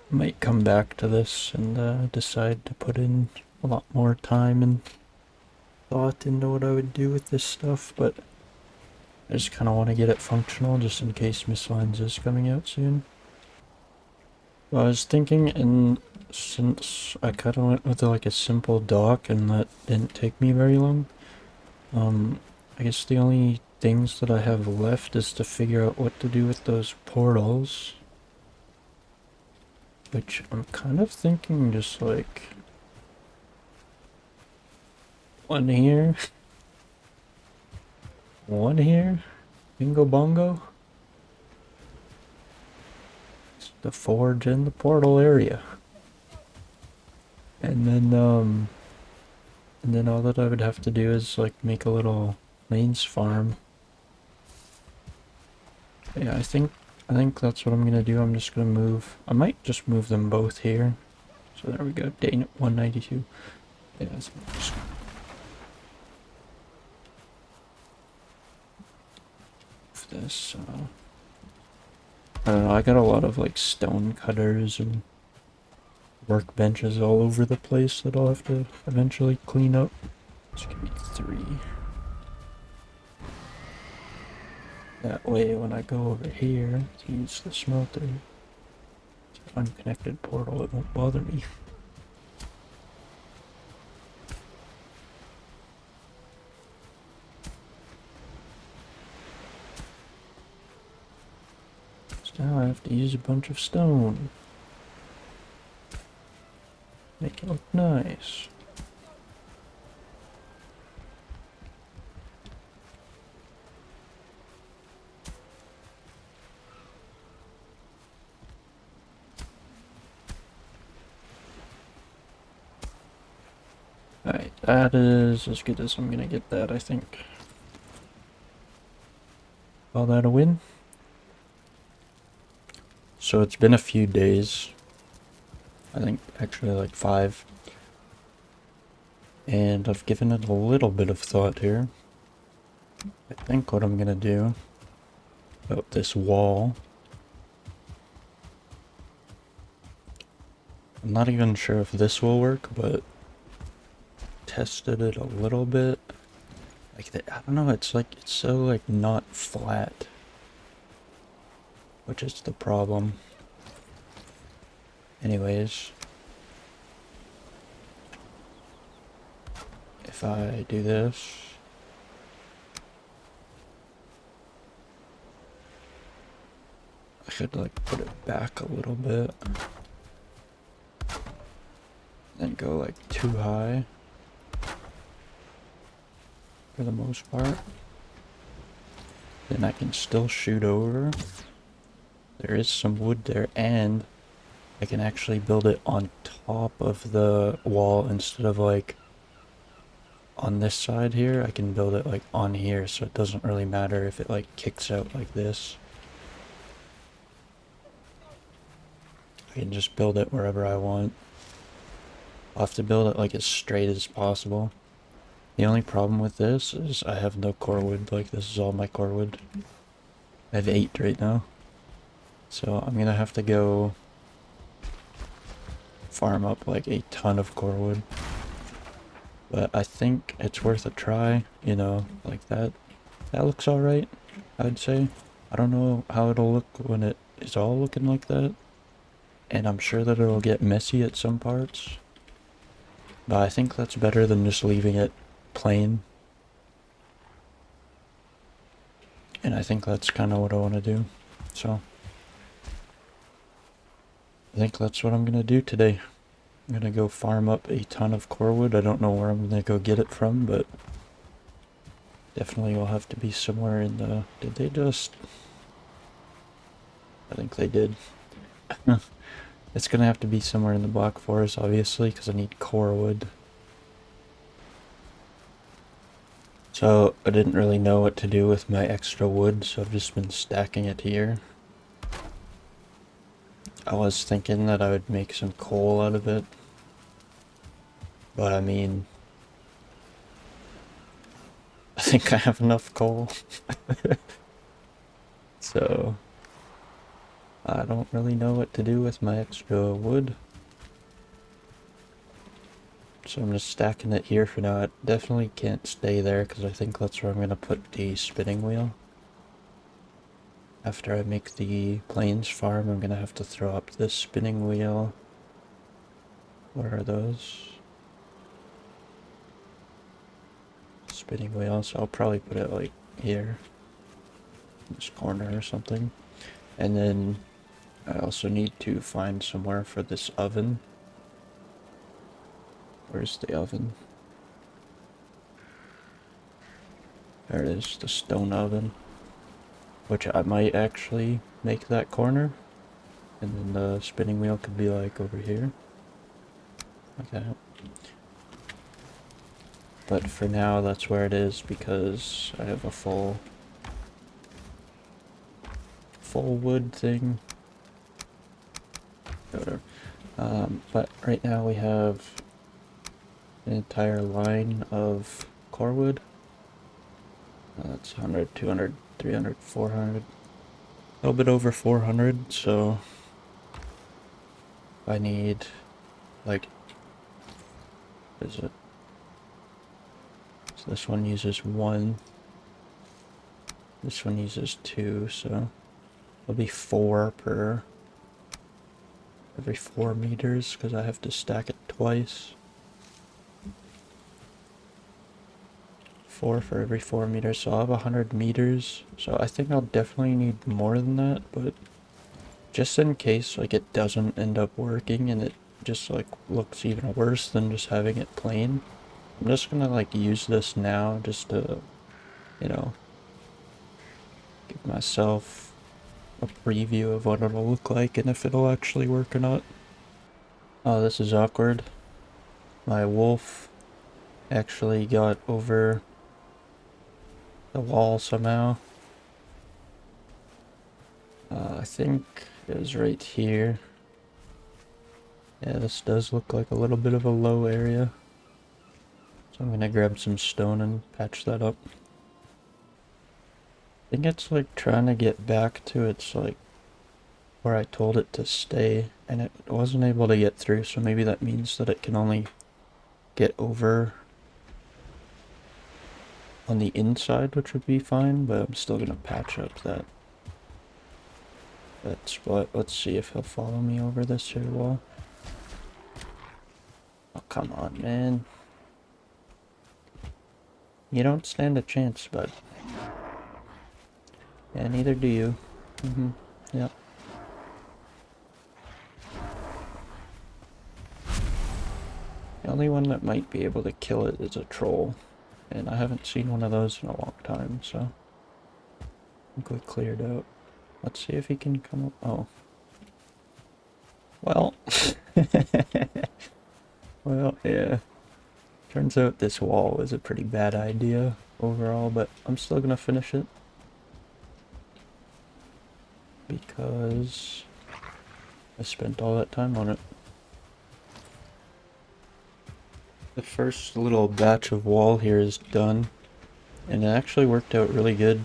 I might come back to this and decide to put in a lot more time and thought into what I would do with this stuff, but I just kind of want to get it functional just in case Mistlands is coming out soon. Well, I was thinking, and since I kind of went with like a simple dock and that didn't take me very long, I guess the only things that I have left is to figure out what to do with those portals. Which I'm kind of thinking just like one here, one here, bingo bongo. It's the forge and the portal area. And then all that I would have to do is like make a little Plains farm. Yeah, I think that's what I'm gonna do. I'm just gonna move. I might just move them both here. So there we go. Day 192. Yeah, so just move this. I don't know. I got a lot of like stone cutters and workbenches all over the place that I'll have to eventually clean up. Just give me 3. That way, when I go over here to use the smelter, it's an unconnected portal, it won't bother me. So now I have to use a bunch of stone. Make it look nice. Alright, that is as good as I'm gonna get that, I think. Call that a win? So it's been a few days. I think actually like 5. And I've given it a little bit of thought here. I think what I'm gonna do about this wall, I'm not even sure if this will work, but tested it a little bit. Like I don't know, it's so like not flat, which is the problem. Anyways, if I do this, I could like put it back a little bit, then go like too high for the most part. Then I can still shoot over. There is some wood there, and I can actually build it on top of the wall instead of like on this side here. I can build it like on here, so it doesn't really matter if it like kicks out like this. I can just build it wherever I want. I'll have to build it like as straight as possible. The only problem with this is I have no core wood. Like, this is all my core wood. I have 8 right now. So I'm gonna have to go farm up like a ton of core wood. But I think it's worth a try, you know, like that. That looks alright, I'd say. I don't know how it'll look when it is all looking like that. And I'm sure that it'll get messy at some parts. But I think that's better than just leaving it plain. And I think that's kind of what I want to do. So I think that's what I'm going to do today. I'm going to go farm up a ton of core wood. I don't know where I'm going to go get it from, but definitely will have to be somewhere in the... Did they just... I think they did. It's going to have to be somewhere in the Black Forest, obviously, because I need core wood. So I didn't really know what to do with my extra wood, so I've just been stacking it here. I was thinking that I would make some coal out of it. But I mean, I think I have enough coal. So I don't really know what to do with my extra wood. So I'm just stacking it here for now. It definitely can't stay there because I think that's where I'm going to put the spinning wheel. After I make the plains farm, I'm going to have to throw up this spinning wheel. Where are those? Spinning wheels. I'll probably put it like here. In this corner or something. And then I also need to find somewhere for this oven. Where's the oven? There it is, the stone oven. Which I might actually make that corner. And then the spinning wheel could be like over here. Like that. But for now, that's where it is because I have a full wood thing. Whatever. But right now we have an entire line of core wood. That's 100, 200, 300, 400. A little bit over 400, so I need, like, what is it? So this one uses 1. This one uses 2, so it'll be 4 per every 4 meters because I have to stack it twice. 4 for every 4 meters, so I'll have 100 meters. So I think I'll definitely need more than that, but just in case like it doesn't end up working and it just like looks even worse than just having it plain, I'm just gonna like use this now just to, you know, give myself a preview of what it'll look like and if it'll actually work or not. Oh, this is awkward. My wolf actually got over the wall somehow. I think it was right here. Yeah, this does look like a little bit of a low area. So I'm gonna grab some stone and patch that up. I think it's like trying to get back to its like where I told it to stay and it wasn't able to get through, so maybe that means that it can only get over on the inside, which would be fine, but I'm still gonna patch up that spot. Let's see if he'll follow me over this here wall. Oh, come on, man. You don't stand a chance, bud. Yeah, neither do you. Yep. The only one that might be able to kill it is a troll. And I haven't seen one of those in a long time, so I think we cleared out. Let's see if he can come up. Oh. Well. Well, yeah. Turns out this wall was a pretty bad idea overall, but I'm still gonna finish it. Because I spent all that time on it. The first little batch of wall here is done, and it actually worked out really good.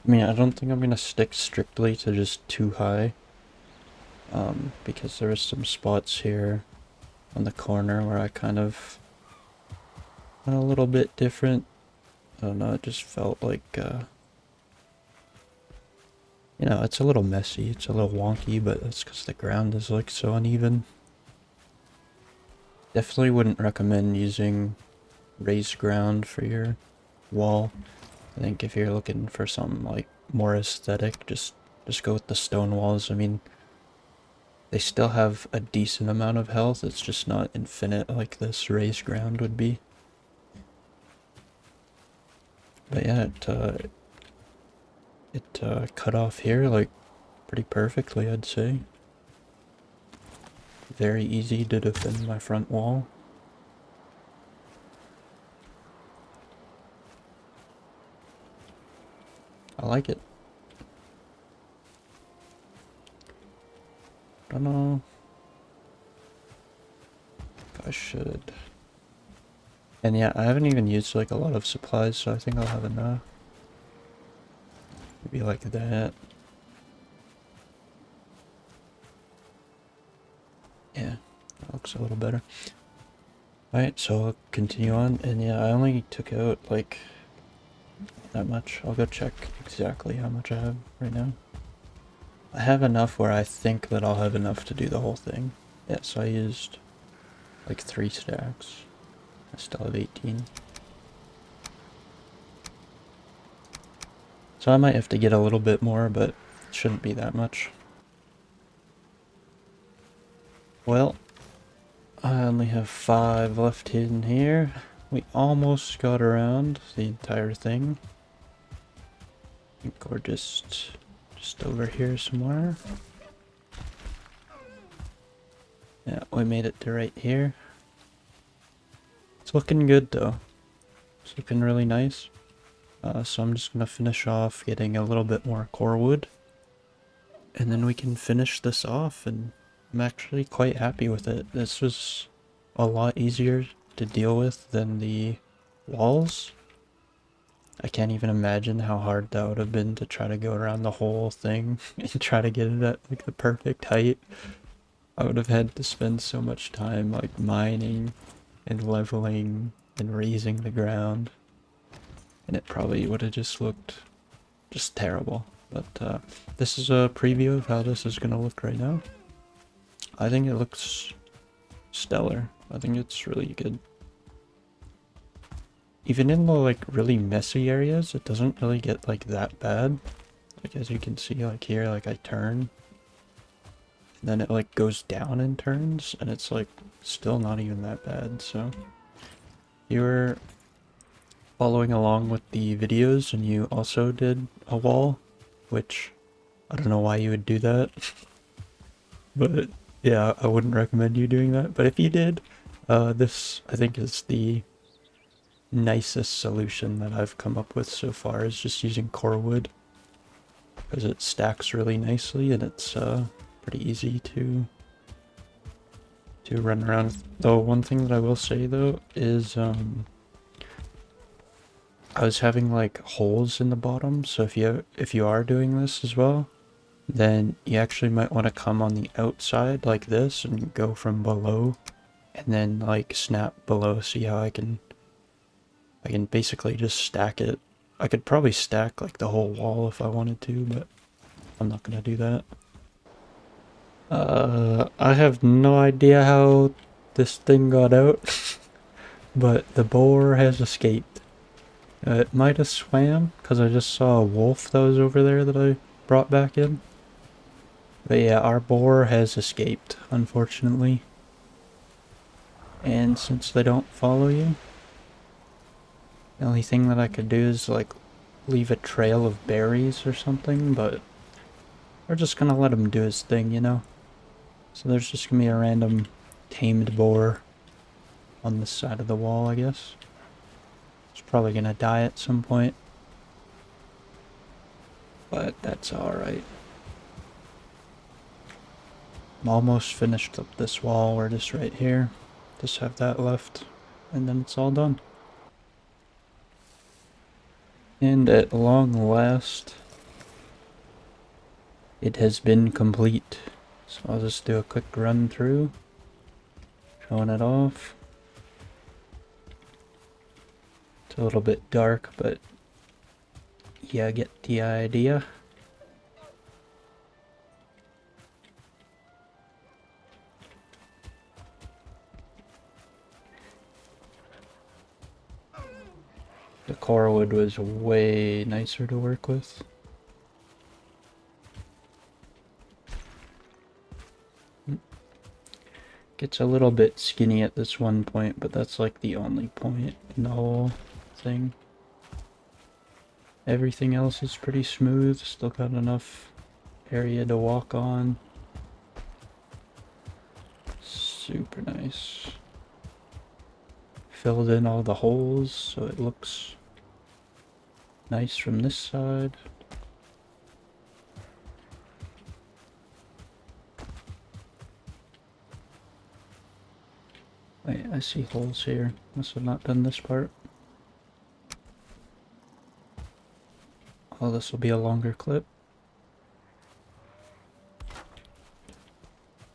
I mean, I don't think I'm gonna stick strictly to just 2 high, because there was some spots here on the corner where I kind of went a little bit different. I don't know, it just felt like, you know, it's a little messy, it's a little wonky, but that's because the ground is like so uneven. Definitely wouldn't recommend using raised ground for your wall. I think if you're looking for something like more aesthetic, just go with the stone walls. I mean, they still have a decent amount of health, it's just not infinite like this raised ground would be. But yeah, it cut off here like pretty perfectly, I'd say. Very easy to defend my front wall. I like it. Don't know if I should. And yeah, I haven't even used like a lot of supplies, so I think I'll have enough. Maybe like that. Yeah, that looks a little better. Alright, so I'll continue on, and yeah, I only took out like that much. I'll go check exactly how much I have right now. I have enough where I think that I'll have enough to do the whole thing. Yeah, so I used like 3 stacks. I still have 18. So I might have to get a little bit more, but it shouldn't be that much. Well, I only have 5 left in here. We almost got around the entire thing. I think we're just over here somewhere. Yeah, we made it to right here. It's looking good though. It's looking really nice. So I'm just gonna finish off getting a little bit more core wood. And then we can finish this off, and I'm actually quite happy with it. This was a lot easier to deal with than the walls. I can't even imagine how hard that would have been to try to go around the whole thing and try to get it at like the perfect height. I would have had to spend so much time like mining and leveling and raising the ground. And it probably would have just looked just terrible. But this is a preview of how this is going to look right now. I think it looks stellar. I think it's really good. Even in the like really messy areas, it doesn't really get like that bad. Like as you can see like here, like I turn, and then it like goes down and turns, and it's like still not even that bad. So you were following along with the videos and you also did a wall, which I don't know why you would do that. But yeah, I wouldn't recommend you doing that. But if you did, this I think is the nicest solution that I've come up with so far, is just using core wood, because it stacks really nicely and it's pretty easy to run around. Though one thing that I will say though is I was having like holes in the bottom, so if you are doing this as well, then you actually might want to come on the outside like this and go from below and then like snap below. See how I can basically just stack it. I could probably stack like the whole wall if I wanted to, but I'm not gonna do that. I have no idea how this thing got out, but the boar has escaped. It might have swam, because I just saw a wolf that was over there that I brought back in. But yeah, our boar has escaped, unfortunately. And since they don't follow you, the only thing that I could do is like leave a trail of berries or something, but we're just gonna let him do his thing, you know? So there's just gonna be a random tamed boar on this side of the wall, I guess. It's probably gonna die at some point, but that's alright. I'm almost finished up this wall. We're just right here. Just have that left, and then it's all done. And at long last, it has been complete. So I'll just do a quick run through, showing it off. It's a little bit dark, but yeah, get the idea. The core wood was way nicer to work with. Gets a little bit skinny at this one point, but that's like the only point in the whole thing. Everything else is pretty smooth, still got enough area to walk on. Super nice. Filled in all the holes so it looks nice from this side. Wait, I see holes here. Must have not done this part. Oh, this will be a longer clip.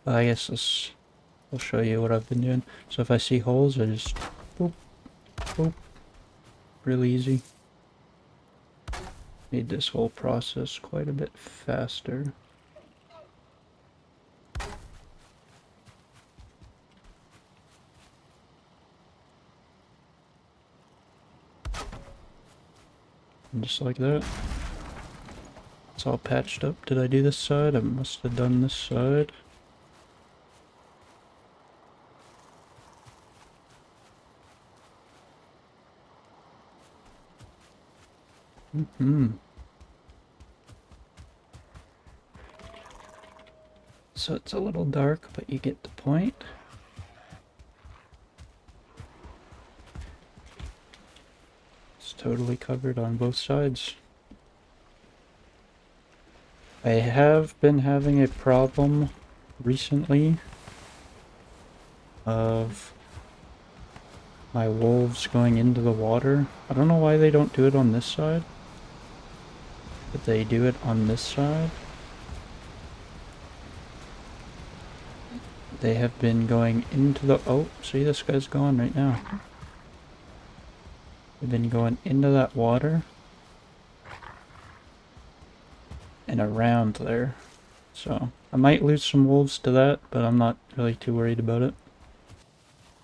But I guess I'll show you what I've been doing. So if I see holes, I just boop, boop. Real easy. Made this whole process quite a bit faster. And just like that. It's all patched up. Did I do this side? I must have done this side. So it's a little dark, but you get the point. totally covered on both sides. I have been having a problem recently of my wolves going into the water. I don't know why they don't do it on this side, but they do it on this side. They have been going into the... Oh, see, this guy's gone right now. They've been going into that water and around there. So, I might lose some wolves to that, but I'm not really too worried about it.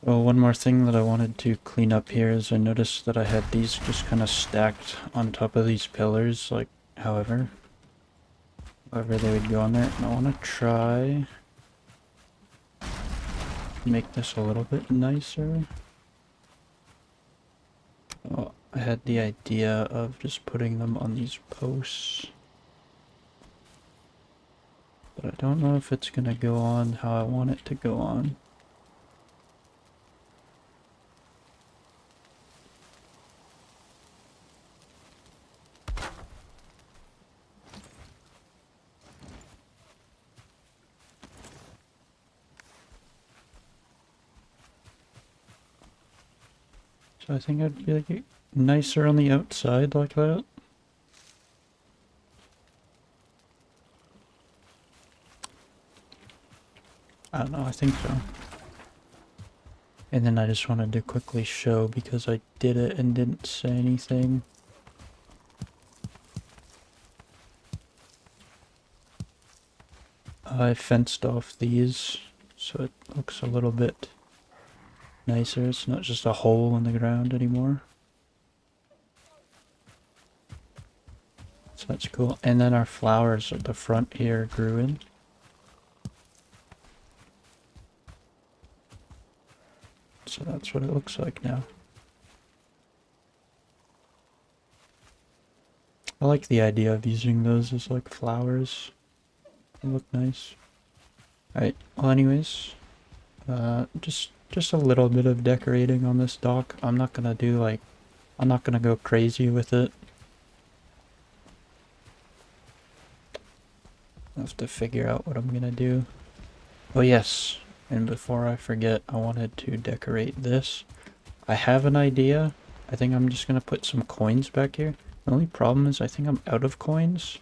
Oh, one more thing that I wanted to clean up here is I noticed that I had these just kind of stacked on top of these pillars, like, however they would go on there. And I want to try make this a little bit nicer. Oh, I had the idea of just putting them on these posts, but I don't know if it's gonna go on how I want it to go on. So I think I'd be like nicer on the outside like that. I don't know, I think so. And then I just wanted to quickly show, because I did it and didn't say anything. I fenced off these, so it looks a little bit nicer. It's not just a hole in the ground anymore. So that's cool. And then our flowers at the front here grew in. So that's what it looks like now. I like the idea of using those as like flowers. They look nice. Alright, well anyways, just a little bit of decorating on this dock. I'm not gonna go crazy with it. I have to figure out what I'm gonna do. Oh yes, and before I forget, I wanted to decorate this. I have an idea. I think I'm just gonna put some coins back here. The only problem is I think I'm out of coins,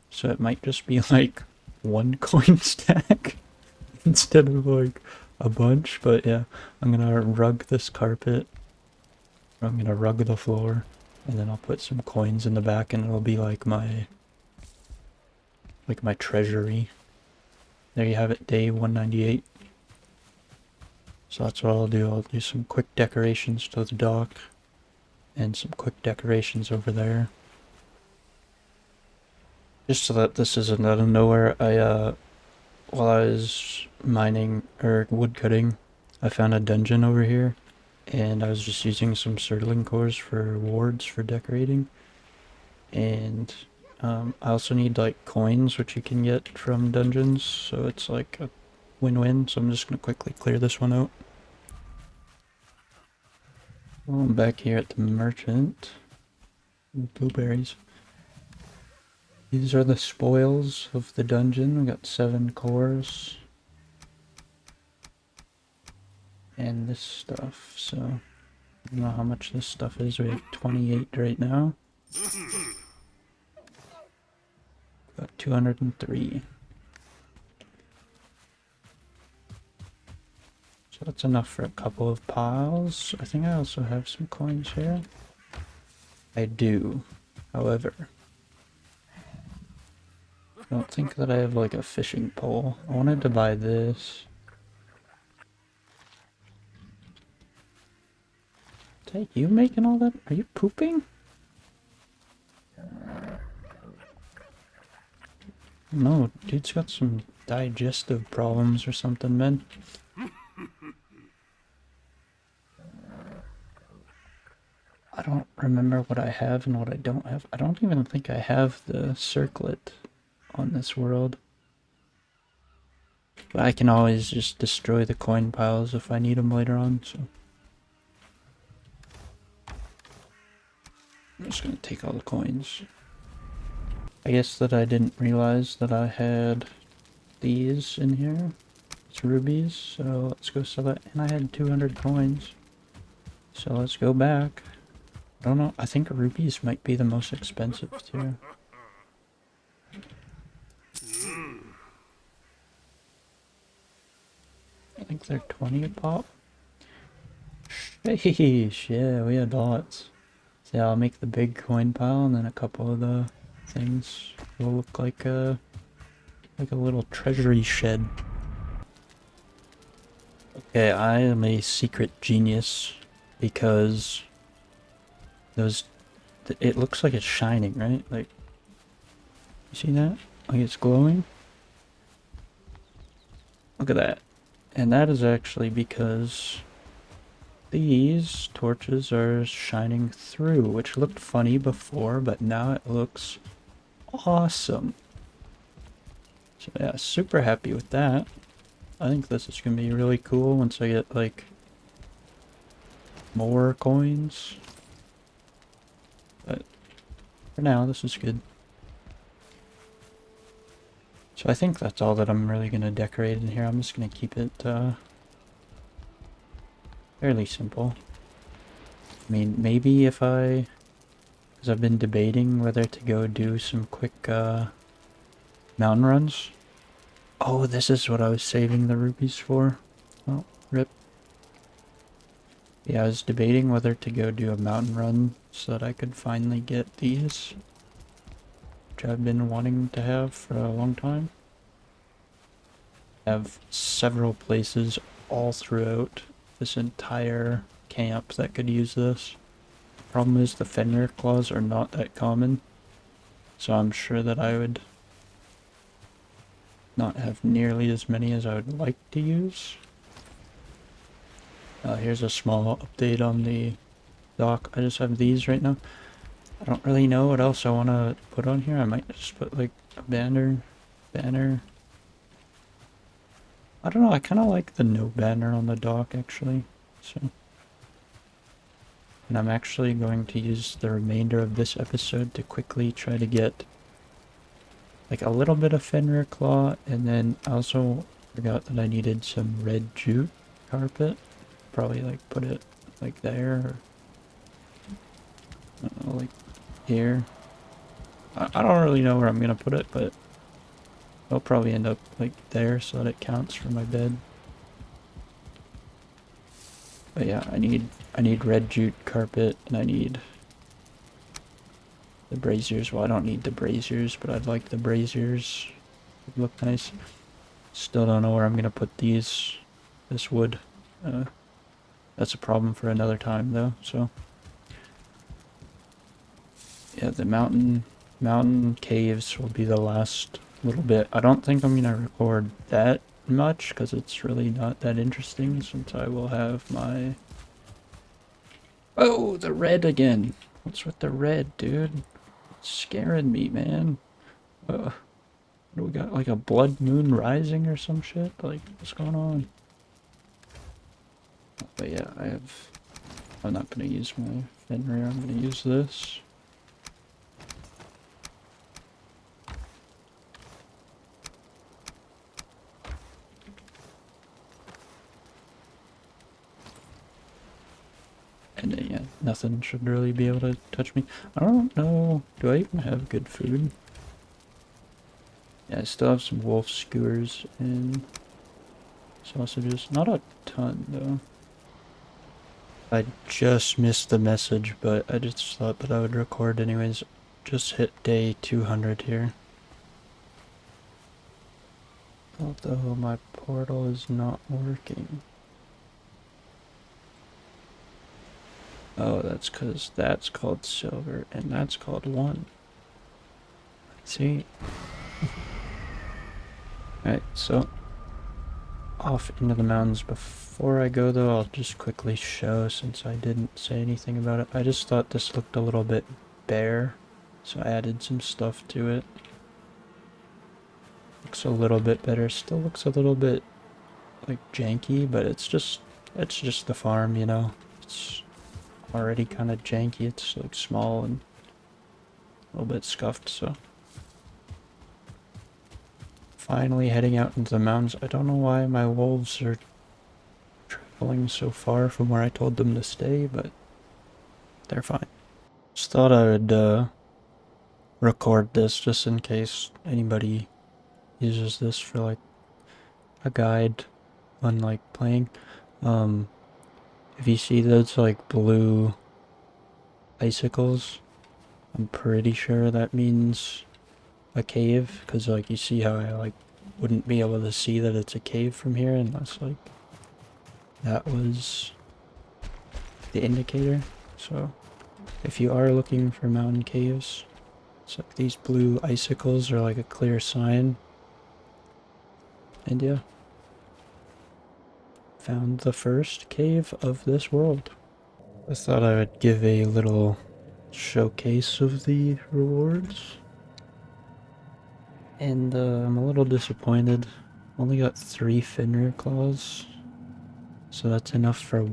so it might just be like one coin stack instead of like a bunch. But yeah, I'm gonna rug this carpet. I'm gonna rug the floor, and then I'll put some coins in the back, and it'll be like my treasury. There you have it, day 198. So that's what I'll do. I'll do some quick decorations to the dock and some quick decorations over there. Just so that this isn't out of nowhere, while I was mining or wood cutting, I found a dungeon over here, and I was just using some Surtling cores for wards for decorating. And I also need like coins, which you can get from dungeons, so it's like a win-win. So I'm just gonna quickly clear this one out. Well, I'm back here at the merchant. Blueberries. These are the spoils of the dungeon. We got 7 cores. And this stuff, so I don't know how much this stuff is. We have 28 right now. Got 203. So that's enough for a couple of piles. I think I also have some coins here. I do. However, I don't think that I have like a fishing pole. I wanted to buy this. Hey, you making all that? Are you pooping? No, dude's got some digestive problems or something, man. I don't remember what I have and what I don't have. I don't even think I have the circlet on this world. But I can always just destroy the coin piles if I need them later on, so. just gonna take all the coins. I guess that I didn't realize that I had these in here. It's rubies, so let's go sell it. And I had 200 coins. So let's go back. I don't know, I think rubies might be the most expensive too. I think they're 20 a pop. Sheesh, yeah, we had lots. So yeah, I'll make the big coin pile, and then a couple of the things will look like a little treasury shed. Okay, I am a secret genius because it looks like it's shining, right? Like, you see that? Like it's glowing? Look at that. And that is actually because these torches are shining through, which looked funny before, but now it looks awesome. So yeah, super happy with that. I think this is gonna be really cool once I get like more coins. But for now, this is good. So I think that's all that I'm really gonna decorate in here. I'm just gonna keep it fairly simple. I mean, maybe if because I've been debating whether to go do some quick mountain runs. Oh, this is what I was saving the rupees for. Oh, rip. Yeah, I was debating whether to go do a mountain run so that I could finally get these, which I've been wanting to have for a long time. I have several places all throughout this entire camp that could use this. Problem is the Fenrir claws are not that common, so I'm sure that I would not have nearly as many as I would like to use. Here's a small update on the dock. I just have these right now. I don't really know what else I want to put on here. I might just put like a banner. I don't know, I kind of like the no banner on the dock actually. So, and I'm actually going to use the remainder of this episode to quickly try to get like a little bit of Fenrir claw, and then I also forgot that I needed some red jute carpet. Probably like put it like there, or I don't know, like here. I don't really know where I'm gonna put it, but it'll probably end up like there so that it counts for my bed. But yeah, I need red jute carpet, and I need the braziers. Well, I don't need the braziers, but I'd like the braziers. It'd look nice. Still don't know where I'm gonna put this wood. That's a problem for another time though, so. Yeah, the mountain caves will be the last little bit. I don't think I'm gonna record that much because it's really not that interesting, since I will have my... Oh, the red again. What's with the red, dude? It's scaring me, man. What do we got? Like a blood moon rising or some shit? Like, what's going on? But yeah, I'm not gonna use my Fenrir, I'm gonna use this. And then, yeah, nothing should really be able to touch me. I don't know, do I even have good food? Yeah, I still have some wolf skewers and sausages. Not a ton, though. I just missed the message, but I just thought that I would record anyways. Just hit day 200 here. Although my portal is not working. Oh, that's because that's called silver, and that's called 1. See? Alright, so off into the mountains. Before I go though, I'll just quickly show, since I didn't say anything about it. I just thought this looked a little bit bare, so I added some stuff to it. Looks a little bit better. Still looks a little bit like janky, but it's just the farm, you know. It's already kind of janky. It's like small and a little bit scuffed, so. Finally heading out into the mountains. I don't know why my wolves are traveling so far from where I told them to stay, but they're fine. Just thought I would record this just in case anybody uses this for like a guide on like playing. If you see those like blue icicles, I'm pretty sure that means a cave, because like you see how I like wouldn't be able to see that it's a cave from here unless like that was the indicator. So if you are looking for mountain caves, it's like these blue icicles are like a clear sign. And yeah, found the first cave of this world. I thought I would give a little showcase of the rewards. And I'm a little disappointed. Only got 3 Fenrir claws. So that's enough for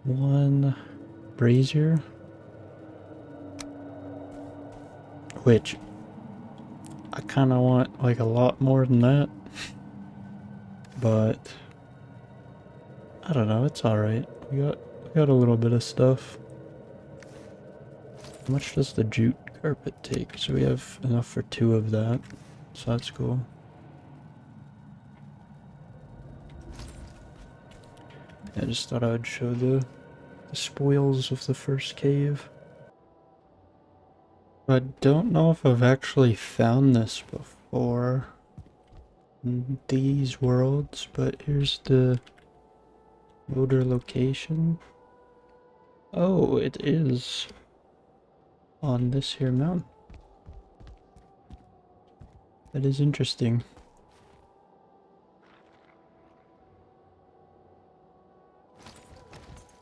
one brazier. Which I kinda want like a lot more than that. But I don't know, it's alright. We got a little bit of stuff. How much does the jute carpet take? So we have enough for 2 of that. So that's cool. I just thought I would show the spoils of the first cave. I don't know if I've actually found this before in these worlds, but here's the motor location. Oh, it is on this here mountain. That is interesting.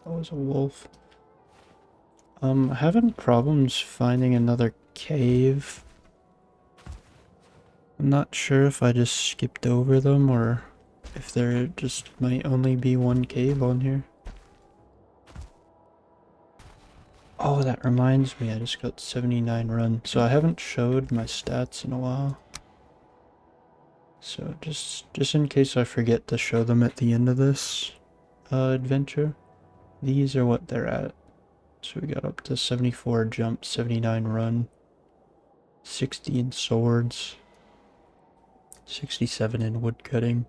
That was a wolf. Having problems finding another cave. I'm not sure if I just skipped over them or if there just might only be one cave on here. Oh, that reminds me, I just got 79 run. So I haven't showed my stats in a while. So just in case I forget to show them at the end of this adventure, these are what they're at. So we got up to 74 jump, 79 run, 60 in swords, 67 in woodcutting,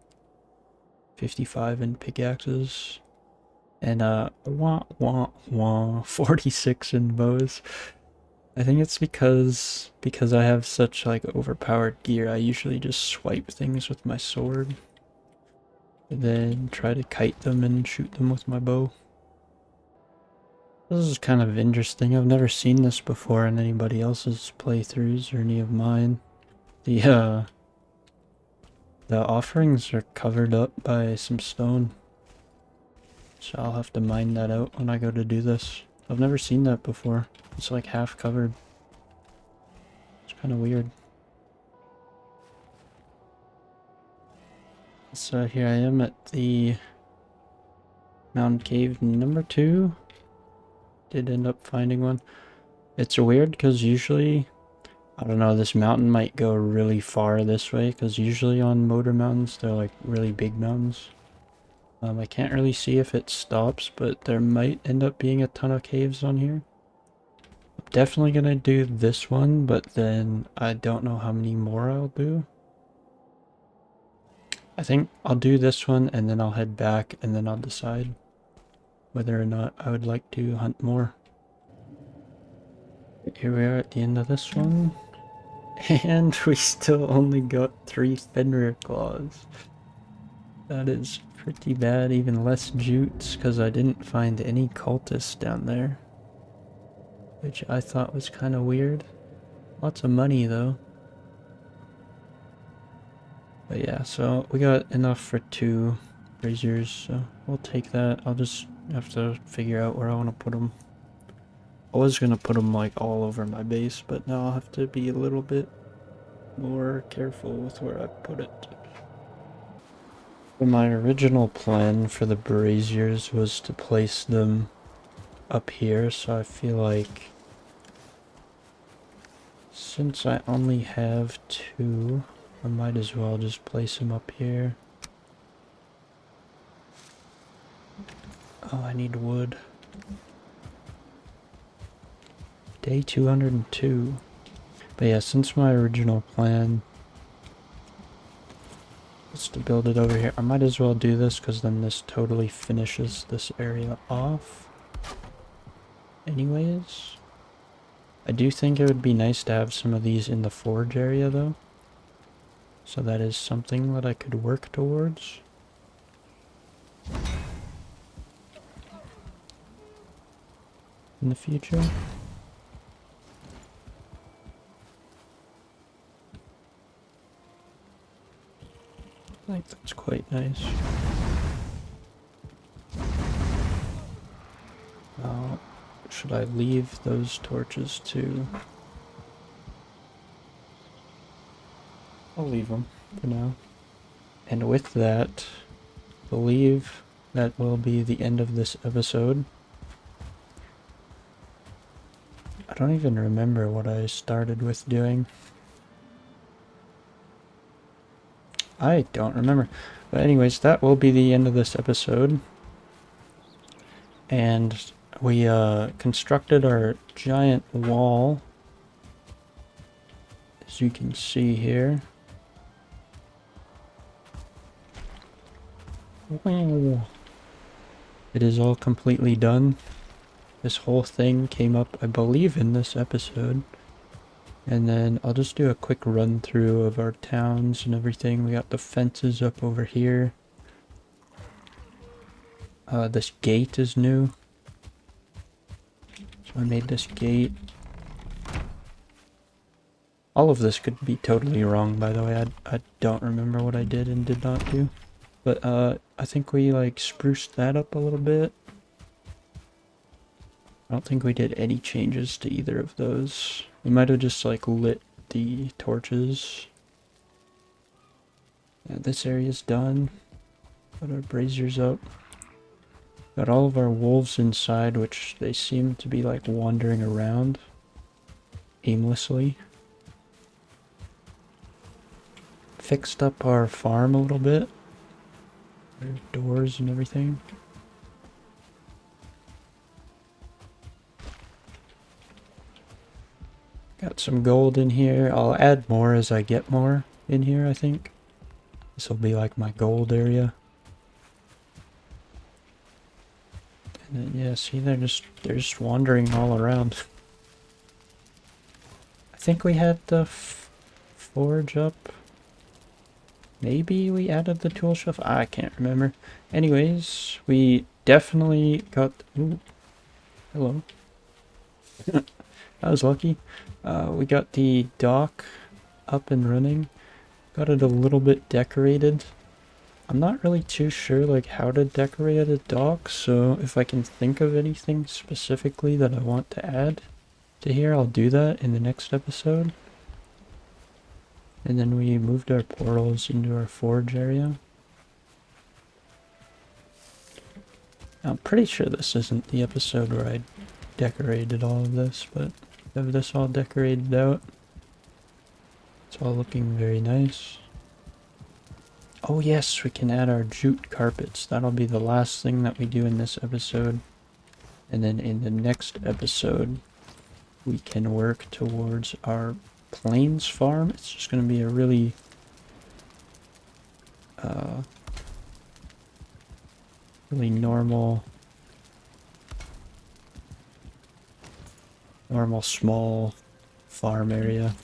55 in pickaxes, and 46 in bows. I think it's because I have such like overpowered gear, I usually just swipe things with my sword, and then try to kite them and shoot them with my bow. This is kind of interesting. I've never seen this before in anybody else's playthroughs or any of mine. The offerings are covered up by some stone. So I'll have to mine that out when I go to do this. I've never seen that before. It's like half covered. It's kind of weird. So here I am at the mountain cave number 2. Did end up finding one. It's weird because usually, I don't know, this mountain might go really far this way because usually on motor mountains they're like really big mountains. I can't really see if it stops, but there might end up being a ton of caves on here. I'm definitely gonna do this one, but then I don't know how many more I'll do. I think I'll do this one and then I'll head back and then I'll decide whether or not I would like to hunt more. Here we are at the end of this one. And we still only got 3 Fenrir claws. That is pretty bad, even less jutes, because I didn't find any cultists down there. Which I thought was kind of weird. Lots of money though. But yeah, so we got enough for 2 braziers, so we'll take that. I'll just have to figure out where I want to put them. I was gonna put them like all over my base, but now I'll have to be a little bit more careful with where I put it. My original plan for the braziers was to place them up here, so I feel like since I only have 2, I might as well just place them up here. Oh, I need wood. Day 202. But yeah, since my original plan was to build it over here, I might as well do this because then this totally finishes this area off. Anyways, I do think it would be nice to have some of these in the forge area though. So that is something that I could work towards. In the future. I think that's quite nice. Now, should I leave those torches too? I'll leave them for now. And with that, I believe that will be the end of this episode. I don't even remember what I started with doing. I don't remember. But anyways, that will be the end of this episode. And we constructed our giant wall, as you can see here. Wow. It is all completely done. This whole thing came up, I believe, in this episode. And then I'll just do a quick run through of our towns and everything. We got the fences up over here. This gate is new. So I made this gate. All of this could be totally wrong, by the way. I don't remember what I did and did not do. But I think we like spruced that up a little bit. I don't think we did any changes to either of those. We might have just like lit the torches. Yeah, this area's done. Got our braziers up. Got all of our wolves inside, which they seem to be like wandering around aimlessly. Fixed up our farm a little bit. There's doors and everything. Got some gold in here. I'll add more as I get more in here, I think. This will be like my gold area. And then, yeah, see, they're just wandering all around. I think we had the forge up. Maybe we added the tool shelf. I can't remember. Anyways, we definitely got... Ooh, hello. I was lucky. We got the dock up and running. Got it a little bit decorated. I'm not really too sure like how to decorate a dock, so if I can think of anything specifically that I want to add to here, I'll do that in the next episode. And then we moved our portals into our forge area. I'm pretty sure this isn't the episode where I decorated all of this, but I have this all decorated out. It's all looking very nice. Oh yes, we can add our jute carpets. That'll be the last thing that we do in this episode. And then in the next episode, we can work towards our plains farm. It's just going to be a really really normal small farm area.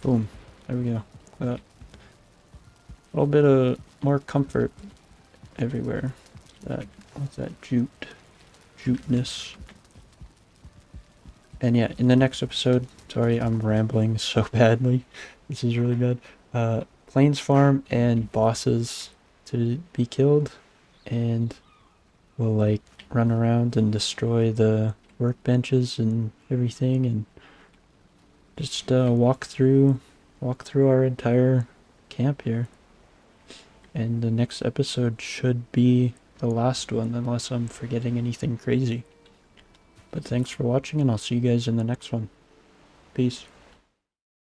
Boom, there we go. A little bit of more comfort everywhere. What's that juteness. And yeah, in the next episode, sorry, I'm rambling so badly. This is really bad. Plains farm and bosses to be killed, and we'll like run around and destroy the workbenches and everything, and just walk through our entire camp here. And the next episode should be the last one, unless I'm forgetting anything crazy. But thanks for watching, and I'll see you guys in the next one. Peace.